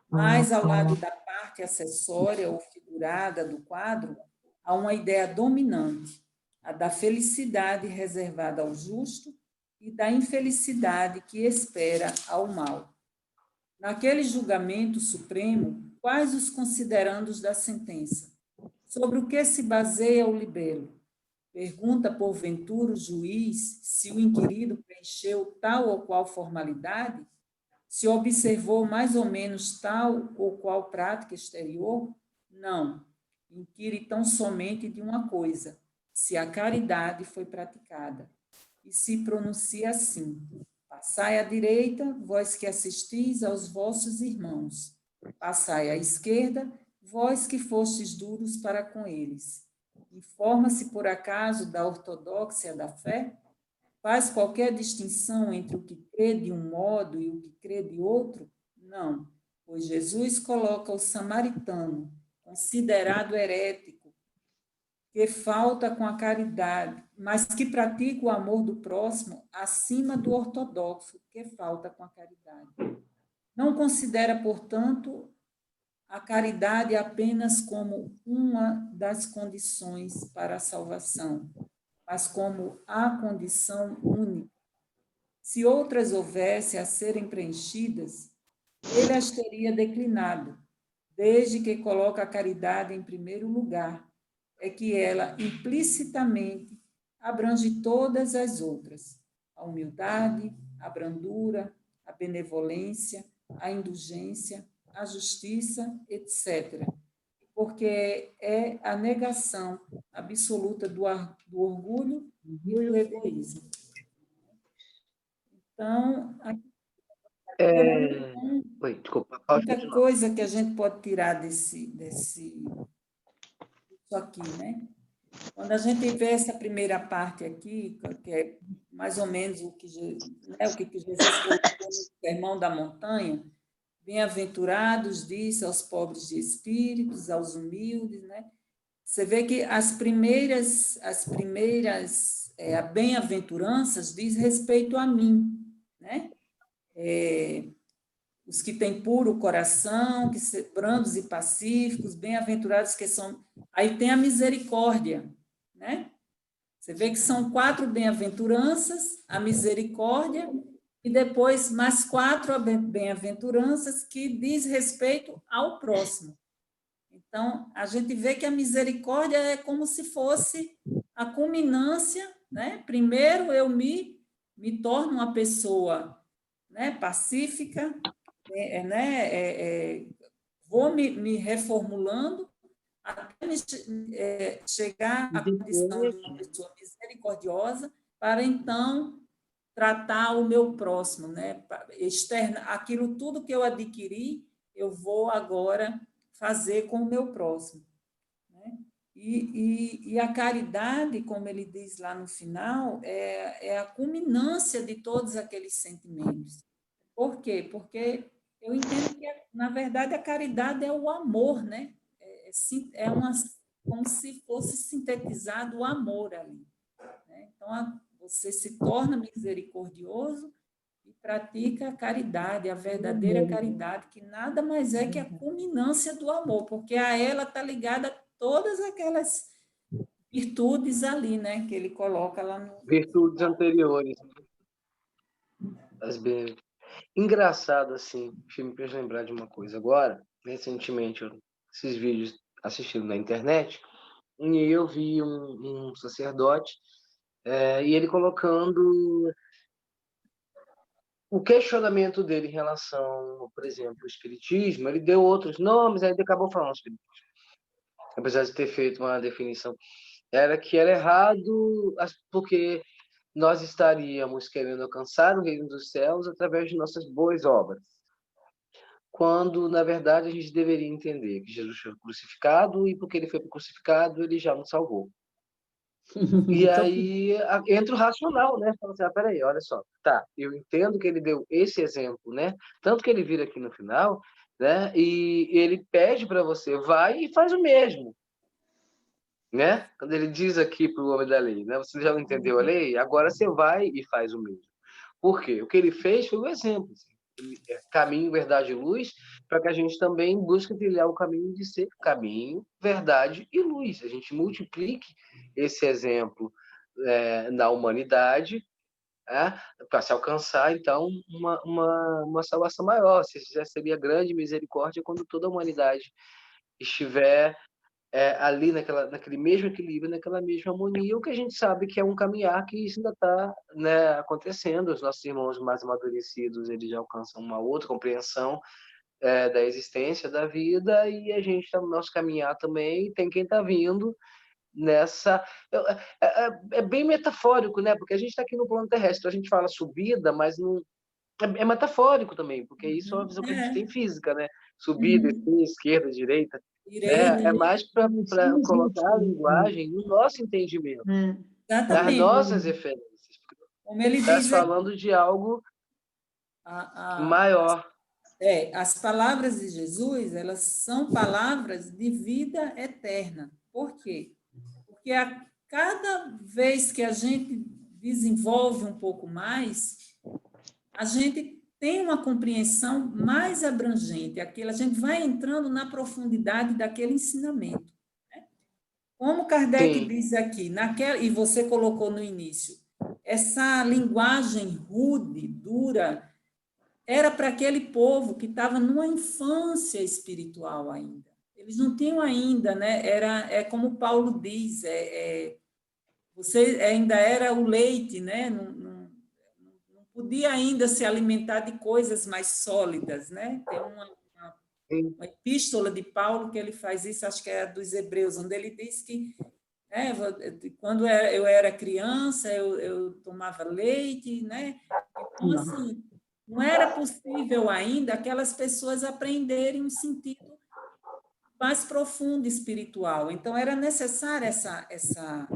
Mas, ao lado da parte acessória ou figurada do quadro, há uma ideia dominante, a da felicidade reservada ao justo e da infelicidade que espera ao mal. Naquele julgamento supremo, quais os considerandos da sentença? Sobre o que se baseia o libelo? Pergunta, porventura, o juiz se o inquirido preencheu tal ou qual formalidade? Se observou mais ou menos tal ou qual prática exterior? Não. Inquire tão somente de uma coisa, se a caridade foi praticada. E se pronuncia assim: passai à direita, vós que assistis aos vossos irmãos. Passai à esquerda, vós que fostes duros para com eles. Informa-se, por acaso, da ortodoxia da fé? Faz qualquer distinção entre o que crê de um modo e o que crê de outro? Não, pois Jesus coloca o samaritano, considerado herético, que falta com a caridade, mas que pratica o amor do próximo acima do ortodoxo, que falta com a caridade. Não considera, portanto, a caridade apenas como uma das condições para a salvação, mas como a condição única. Se outras houvesse a serem preenchidas, ele as teria declinado, desde que coloca a caridade em primeiro lugar, é que ela implicitamente abrange todas as outras, a humildade, a brandura, a benevolência, a indulgência, a justiça, etc., porque é a negação absoluta do orgulho e do egoísmo. Então, Oi, desculpa. muita coisa que a gente pode tirar disso aqui, né? Quando a gente vê essa primeira parte aqui, que é mais ou menos o que Jesus colocou no Sermão da Montanha, bem-aventurados, disse aos pobres de espíritos, aos humildes, né? Você vê que as primeiras bem-aventuranças diz respeito a mim, né? Os que têm puro coração, que são brandos e pacíficos, bem-aventurados que são... Aí tem a misericórdia, né? Você vê que são 4 bem-aventuranças, a misericórdia, e depois mais 4 bem-aventuranças que diz respeito ao próximo. Então, a gente vê que a misericórdia é como se fosse a culminância, né? Primeiro eu me torno uma pessoa, né, pacífica, vou me reformulando até chegar à condição de uma pessoa misericordiosa, para então tratar o meu próximo, né? Aquilo tudo que eu adquiri, eu vou agora fazer com o meu próximo, né? E a caridade, como ele diz lá no final, é a culminância de todos aqueles sentimentos. Por quê? Porque eu entendo que, na verdade, a caridade é o amor, né? Como se fosse sintetizado o amor ali, né? Então, você se torna misericordioso e pratica a caridade, a verdadeira caridade, que nada mais é que a culminância do amor, porque a ela está ligada todas aquelas virtudes ali, né, que ele coloca lá no... Virtudes anteriores. Engraçado, assim, me fez lembrar de uma coisa. Agora, recentemente, esses vídeos assistindo na internet, e eu vi um sacerdote, e ele colocando o questionamento dele em relação, por exemplo, ao espiritismo. Ele deu outros nomes, aí ele acabou falando espiritismo, apesar de ter feito uma definição. Era que era errado, porque nós estaríamos querendo alcançar o reino dos céus através de nossas boas obras, quando, na verdade, a gente deveria entender que Jesus foi crucificado e, porque ele foi crucificado, ele já nos salvou. E aí entra o racional, né? Fala assim, peraí, olha só, tá, eu entendo que ele deu esse exemplo, né? Tanto que ele vira aqui no final, né? E ele pede para você, vai e faz o mesmo, né? Quando ele diz aqui para o homem da lei, né? Você já não entendeu a lei? Agora você vai e faz o mesmo. Por quê? O que ele fez foi um exemplo. Caminho, verdade e luz, para que a gente também busque trilhar o caminho de ser caminho, verdade e luz. A gente multiplique esse exemplo na humanidade, para se alcançar, então, uma salvação maior. Já seria grande misericórdia quando toda a humanidade estiver ali naquele mesmo equilíbrio, naquela mesma harmonia, o que a gente sabe que é um caminhar que isso ainda está, né, acontecendo. Os nossos irmãos mais amadurecidos, eles já alcançam uma outra compreensão da existência, da vida, e a gente está no nosso caminhar também, tem quem está vindo nessa... É bem metafórico, né? Porque a gente está aqui no plano terrestre, a gente fala subida, mas não... É metafórico também, porque isso é uma visão que a gente tem física, né? Subida, esquerda, direita. É mais para colocar a linguagem no nosso entendimento, nas nossas referências. Como ele está diz falando de algo maior. As palavras de Jesus, elas são palavras de vida eterna. Por quê? Porque a cada vez que a gente desenvolve um pouco mais, a gente tem uma compreensão mais abrangente, a gente vai entrando na profundidade daquele ensinamento. Né? Como Kardec diz aqui, e você colocou no início, essa linguagem rude, dura, era para aquele povo que estava numa infância espiritual ainda. Eles não tinham ainda, né? É como Paulo diz, você ainda era o leite, né? Não podia ainda se alimentar de coisas mais sólidas, né? Tem uma epístola de Paulo que ele faz isso, acho que é a dos Hebreus, onde ele diz que quando eu era criança, eu tomava leite, né? Então, assim, não era possível ainda aquelas pessoas aprenderem um sentido mais profundo espiritual. Então, era necessária essa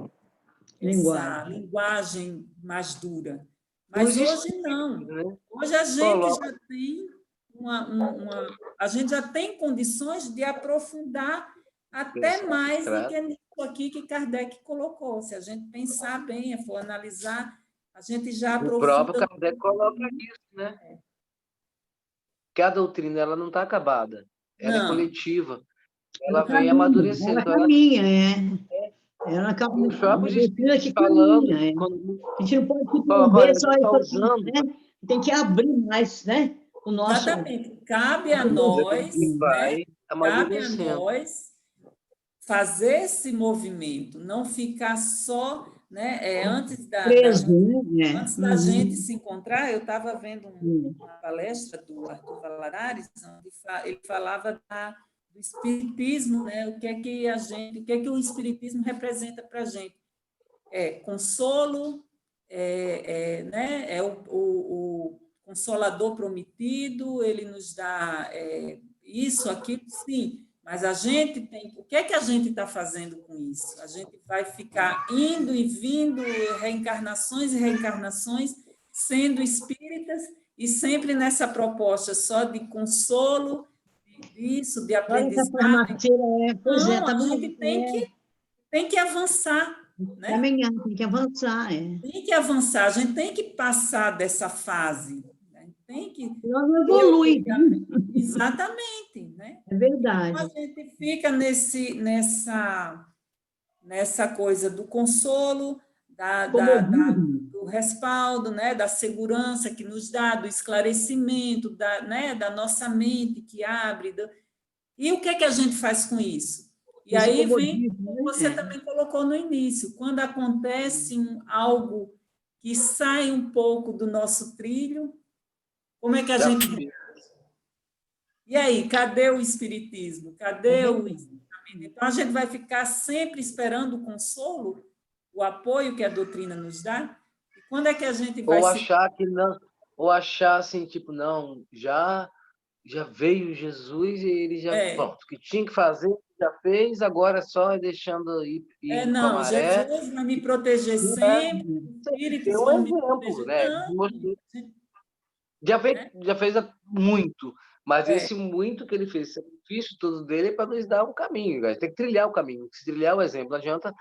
linguagem mais dura. Mas hoje não. Hoje a gente já tem a gente já tem condições de aprofundar até mais do que nisso aqui que Kardec colocou. Se a gente pensar bem, for analisar, a gente já aprofunda. O próprio Kardec coloca isso, né? Que a doutrina ela não está acabada. Ela é coletiva. Ela vem amadurecendo. Ela caminha, Ela caminha. Os próprios espíritos falando. A gente não pode se prender só isso, né? Tem que abrir mais, né? O nosso... Exatamente. Cabe a nós, né? Cabe a nós fazer esse movimento, não ficar só, né? Antes da gente se encontrar, eu estava vendo uma palestra do Arthur Valadares, onde ele falava do espiritismo, né? O que é que o espiritismo representa para a gente? Consolo, né? O consolador prometido, ele nos dá isso, aquilo, sim, mas a gente tem... O que é que a gente está fazendo com isso? A gente vai ficar indo e vindo, reencarnações e reencarnações, sendo espíritas, e sempre nessa proposta só de consolo, de aprendizado. Pois Não, a gente tem que avançar, né? Caminhar, tem que avançar, Tem que avançar, a gente tem que passar dessa fase, né? Tem que... Senão não evolui. Exatamente, né? É Então, verdade. a gente fica nessa coisa do consolo, do respaldo, né, da segurança que nos dá, do esclarecimento, né, da nossa mente que abre. E o que é que a gente faz com isso? E Esse aí vem, comodismo, como você também colocou no início, quando acontece algo que sai um pouco do nosso trilho, como é que a gente... E aí, cadê o espiritismo? Cadê o ensinamento? Então, a gente vai ficar sempre esperando o consolo, o apoio que a doutrina nos dá? E quando é que a gente vai Ou achar que não, ou achar assim, tipo, não, já veio Jesus e ele já, pronto, o que tinha que fazer, já fez, agora só deixando ir com a não, maré. Jesus vai me proteger sempre, os espíritos Tem um vão me exemplo, proteger. né? Não, Já fez muito, mas É. esse muito que ele fez, o sacrifício todo dele é para nos dar um caminho, guys. Tem que trilhar o caminho. Se trilhar o exemplo, não adianta.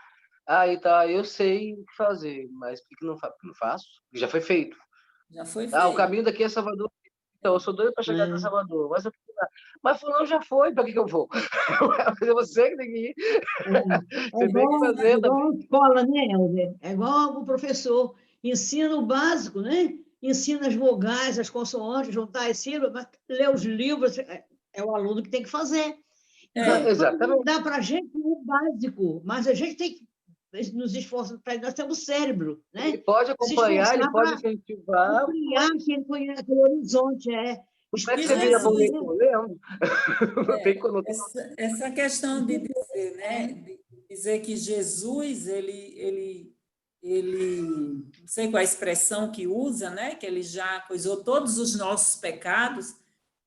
Aí tá, eu sei o que fazer, mas por que não faço? Já foi feito. já foi O feito. caminho daqui é Salvador. Então, eu sou doido para chegar até Salvador. Mas fulano já foi, para que eu vou? É você que tem que ir. Você tem que fazer. É igual a escola, né, Helder? É igual o professor. Ensina o básico, né? Ensina as vogais, as consoantes, juntar as sílabas, mas ler os livros é o aluno que tem que fazer. Então, Exatamente. dá para a gente o básico, mas a gente tem que nos esforçar para nós temos cérebro, né? Ele pode acompanhar, ele pode incentivar. Ampliar aquele horizonte, Como é que você vira bom lendo? Não tem essa questão de dizer, né? De dizer que Jesus, ele não sei qual a expressão que usa, né? Que ele já coisou todos os nossos pecados.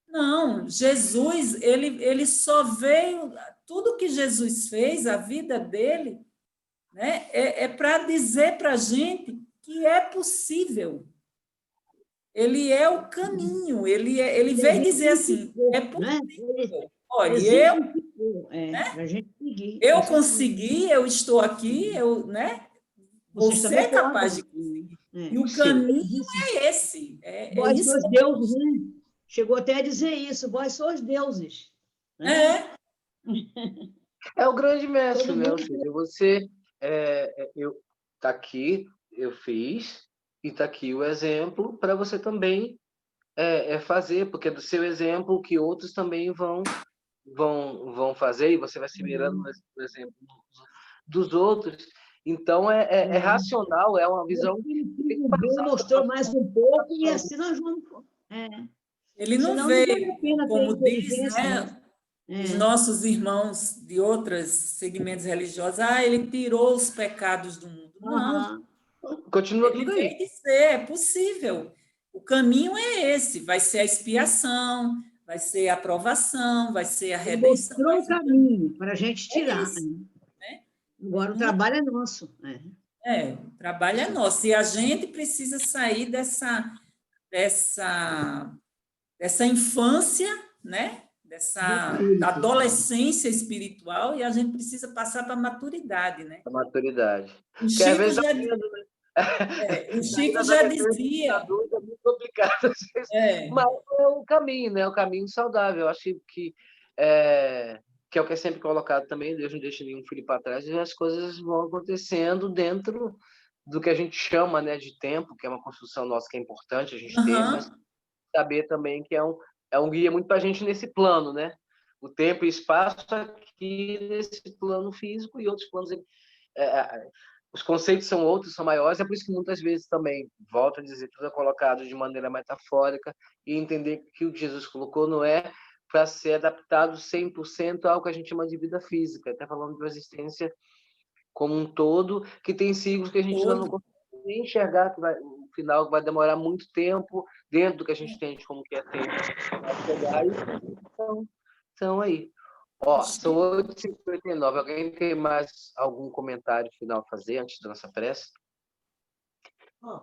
Não, Jesus, ele só veio, tudo que Jesus fez, a vida dele, né? É para dizer para a gente que é possível. Ele é o caminho, ele veio dizer assim, é possível. Olha, eu consegui, eu estou aqui, né? Você é capaz de conseguir. E o caminho é esse. Vós isso. sois deuses, né? Chegou até a dizer isso, vós sois deuses. Né? É o grande mestre, né? Ou seja, você, tá aqui, eu fiz, e tá aqui o exemplo para você também fazer, porque é do seu exemplo que outros também vão fazer, e você vai se mirando no exemplo dos outros. Então, é racional, é uma visão... Ele mostrou mais um pouco e assim nós vamos... Ele não veio, como diz, né, os nossos irmãos de outros segmentos religiosos, ele tirou os pecados do mundo. Não. Continua tudo aí. Ele veio dizer, é possível. O caminho é esse, vai ser a expiação, vai ser a aprovação, vai ser a redenção. Ele mostrou o caminho para a gente tirar. Né? Agora o trabalho é nosso. O trabalho é nosso. E a gente precisa sair dessa infância, né? Dessa adolescência espiritual, e a gente precisa passar para a maturidade, né? A maturidade. O Chico já dizia... É muito complicado, mas é o caminho, né? O caminho saudável. Eu acho que é o que é sempre colocado também, Deus não deixa nenhum filho para trás, e as coisas vão acontecendo dentro do que a gente chama, né, de tempo, que é uma construção nossa que é importante a gente ter, mas saber também que é um guia muito para a gente nesse plano, né? O tempo e espaço aqui nesse plano físico, e outros planos... os conceitos são outros, são maiores, é por isso que muitas vezes também, volto a dizer, tudo é colocado de maneira metafórica, e entender que o que Jesus colocou não é para ser adaptado 100% ao que a gente chama de vida física, até falando de uma existência como um todo, que tem ciclos que a gente não consegue nem enxergar, que o final vai demorar muito tempo, dentro do que a gente entende como que é tempo. Então, aí. São 8h59. Alguém tem mais algum comentário final a fazer antes da nossa prece?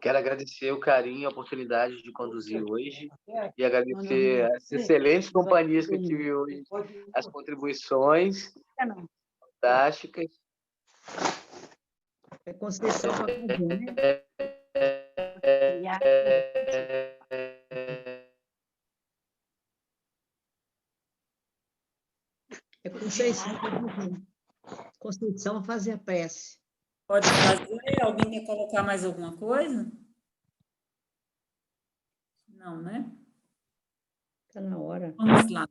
Quero agradecer o carinho, a oportunidade de conduzir hoje e agradecer as excelentes companhias que eu tive hoje, as contribuições fantásticas. É Conceição para fazer, né? É Conceição para fazer. Conceição fazer a prece. Pode fazer? Alguém quer colocar mais alguma coisa? Não, né? Está na hora. Vamos lá.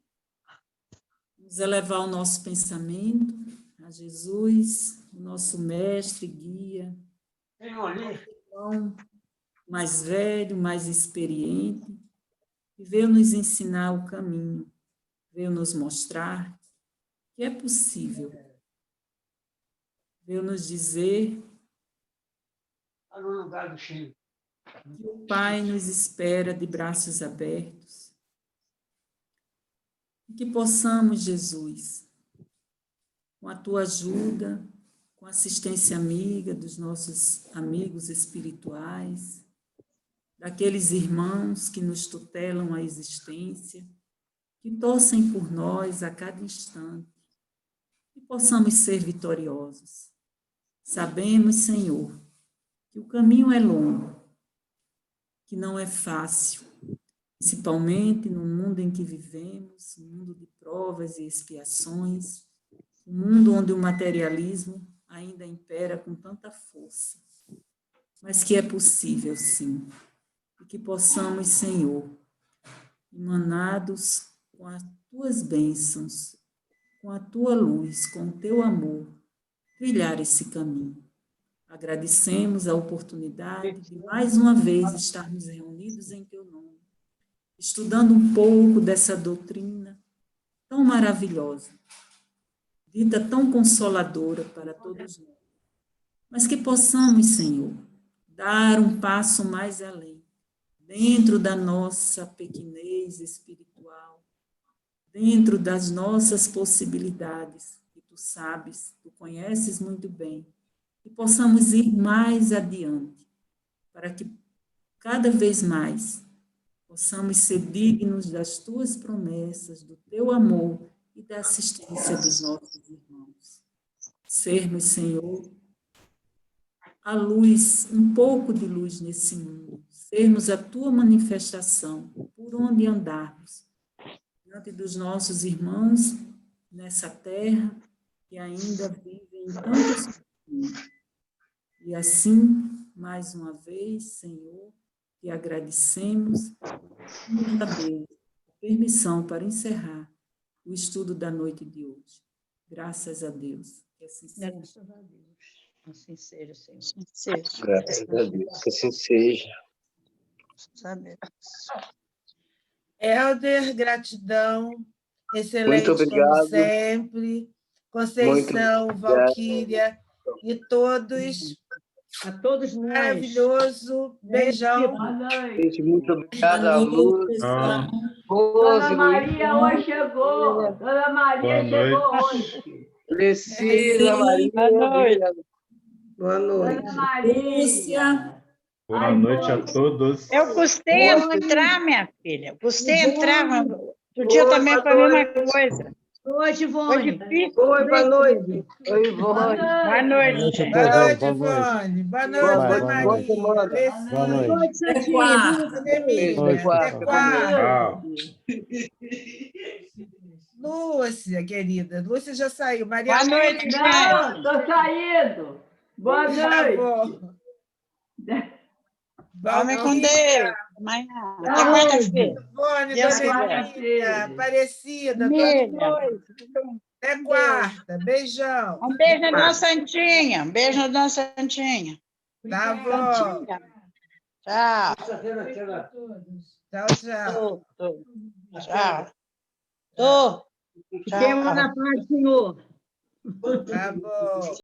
Vamos elevar o nosso pensamento a Jesus, o nosso mestre, guia, irmão mais velho, mais experiente, que veio nos ensinar o caminho, veio nos mostrar que é possível, veio nos dizer que o Pai nos espera de braços abertos, e que possamos, Jesus, com a tua ajuda, com a assistência amiga dos nossos amigos espirituais, daqueles irmãos que nos tutelam a existência, que torcem por nós a cada instante, e possamos ser vitoriosos. Sabemos, Senhor, que o caminho é longo, que não é fácil, principalmente no mundo em que vivemos, um mundo de provas e expiações, um mundo onde o materialismo ainda impera com tanta força, mas que é possível, sim, e que possamos, Senhor, emanados com as tuas bênçãos, com a tua luz, com o teu amor, trilhar esse caminho. Agradecemos a oportunidade de mais uma vez estarmos reunidos em teu nome, estudando um pouco dessa doutrina tão maravilhosa, dita tão consoladora para todos nós, mas que possamos, Senhor, dar um passo mais além, dentro da nossa pequenez espiritual, dentro das nossas possibilidades, que tu sabes, tu conheces muito bem, e possamos ir mais adiante, para que cada vez mais possamos ser dignos das tuas promessas, do teu amor e da assistência dos nossos irmãos. Sermos, Senhor, a luz, um pouco de luz nesse mundo, sermos a tua manifestação por onde andarmos, diante dos nossos irmãos nessa terra que ainda vivem em tantos sofrimentos. E assim, mais uma vez, Senhor, te agradecemos e nos dá a permissão para encerrar o estudo da noite de hoje. Graças a Deus. Que assim seja. Graças a Deus. Assim seja, Senhor. Graças a Deus, que assim seja. Helder, gratidão. Muito Excelente, como obrigado. sempre. Conceição, Muito Valquíria e todos. A todos nós. Maravilhoso. Beijão. Gente, muito obrigado, a Luz. Pessoal. Dona Rose, Maria hoje chegou. Dona Maria Boa chegou noite. hoje. Lecila, Maria. Boa noite. Boa noite. Dona Maria. Lúcia. Boa noite a todos. Eu custei a entrar, minha filha. Custei a entrar, mas outro dia também foi a mesma coisa. Boa noite, Foi Ivone. difícil. Oi, boa noite. Oi, Ivone. Boa noite, gente. Boa noite, Ivone. Boa noite, Boa Maria. noite, semana. Lecila. Boa noite, Até Santinha. quarta. Emília. Até quarta. quarta. Tchau. Lúcia, querida. Lúcia já saiu. Maria Boa noite, gente. Não, estou saindo. Boa Tá noite. bom. Homem com Deus. Amanhã. Até Tá bom. quarta-feira. Ivone, Deus Dona quiser. Emília, Aparecida. Emília. Até quarta. Beijão. Um beijo na Dona Santinha. Um beijo na Dona Santinha. Tá bom. Santinha. Tchau. Tchau, tchau. Tchau. Tô. Fiquemos na paz, Senhor. Tá bom.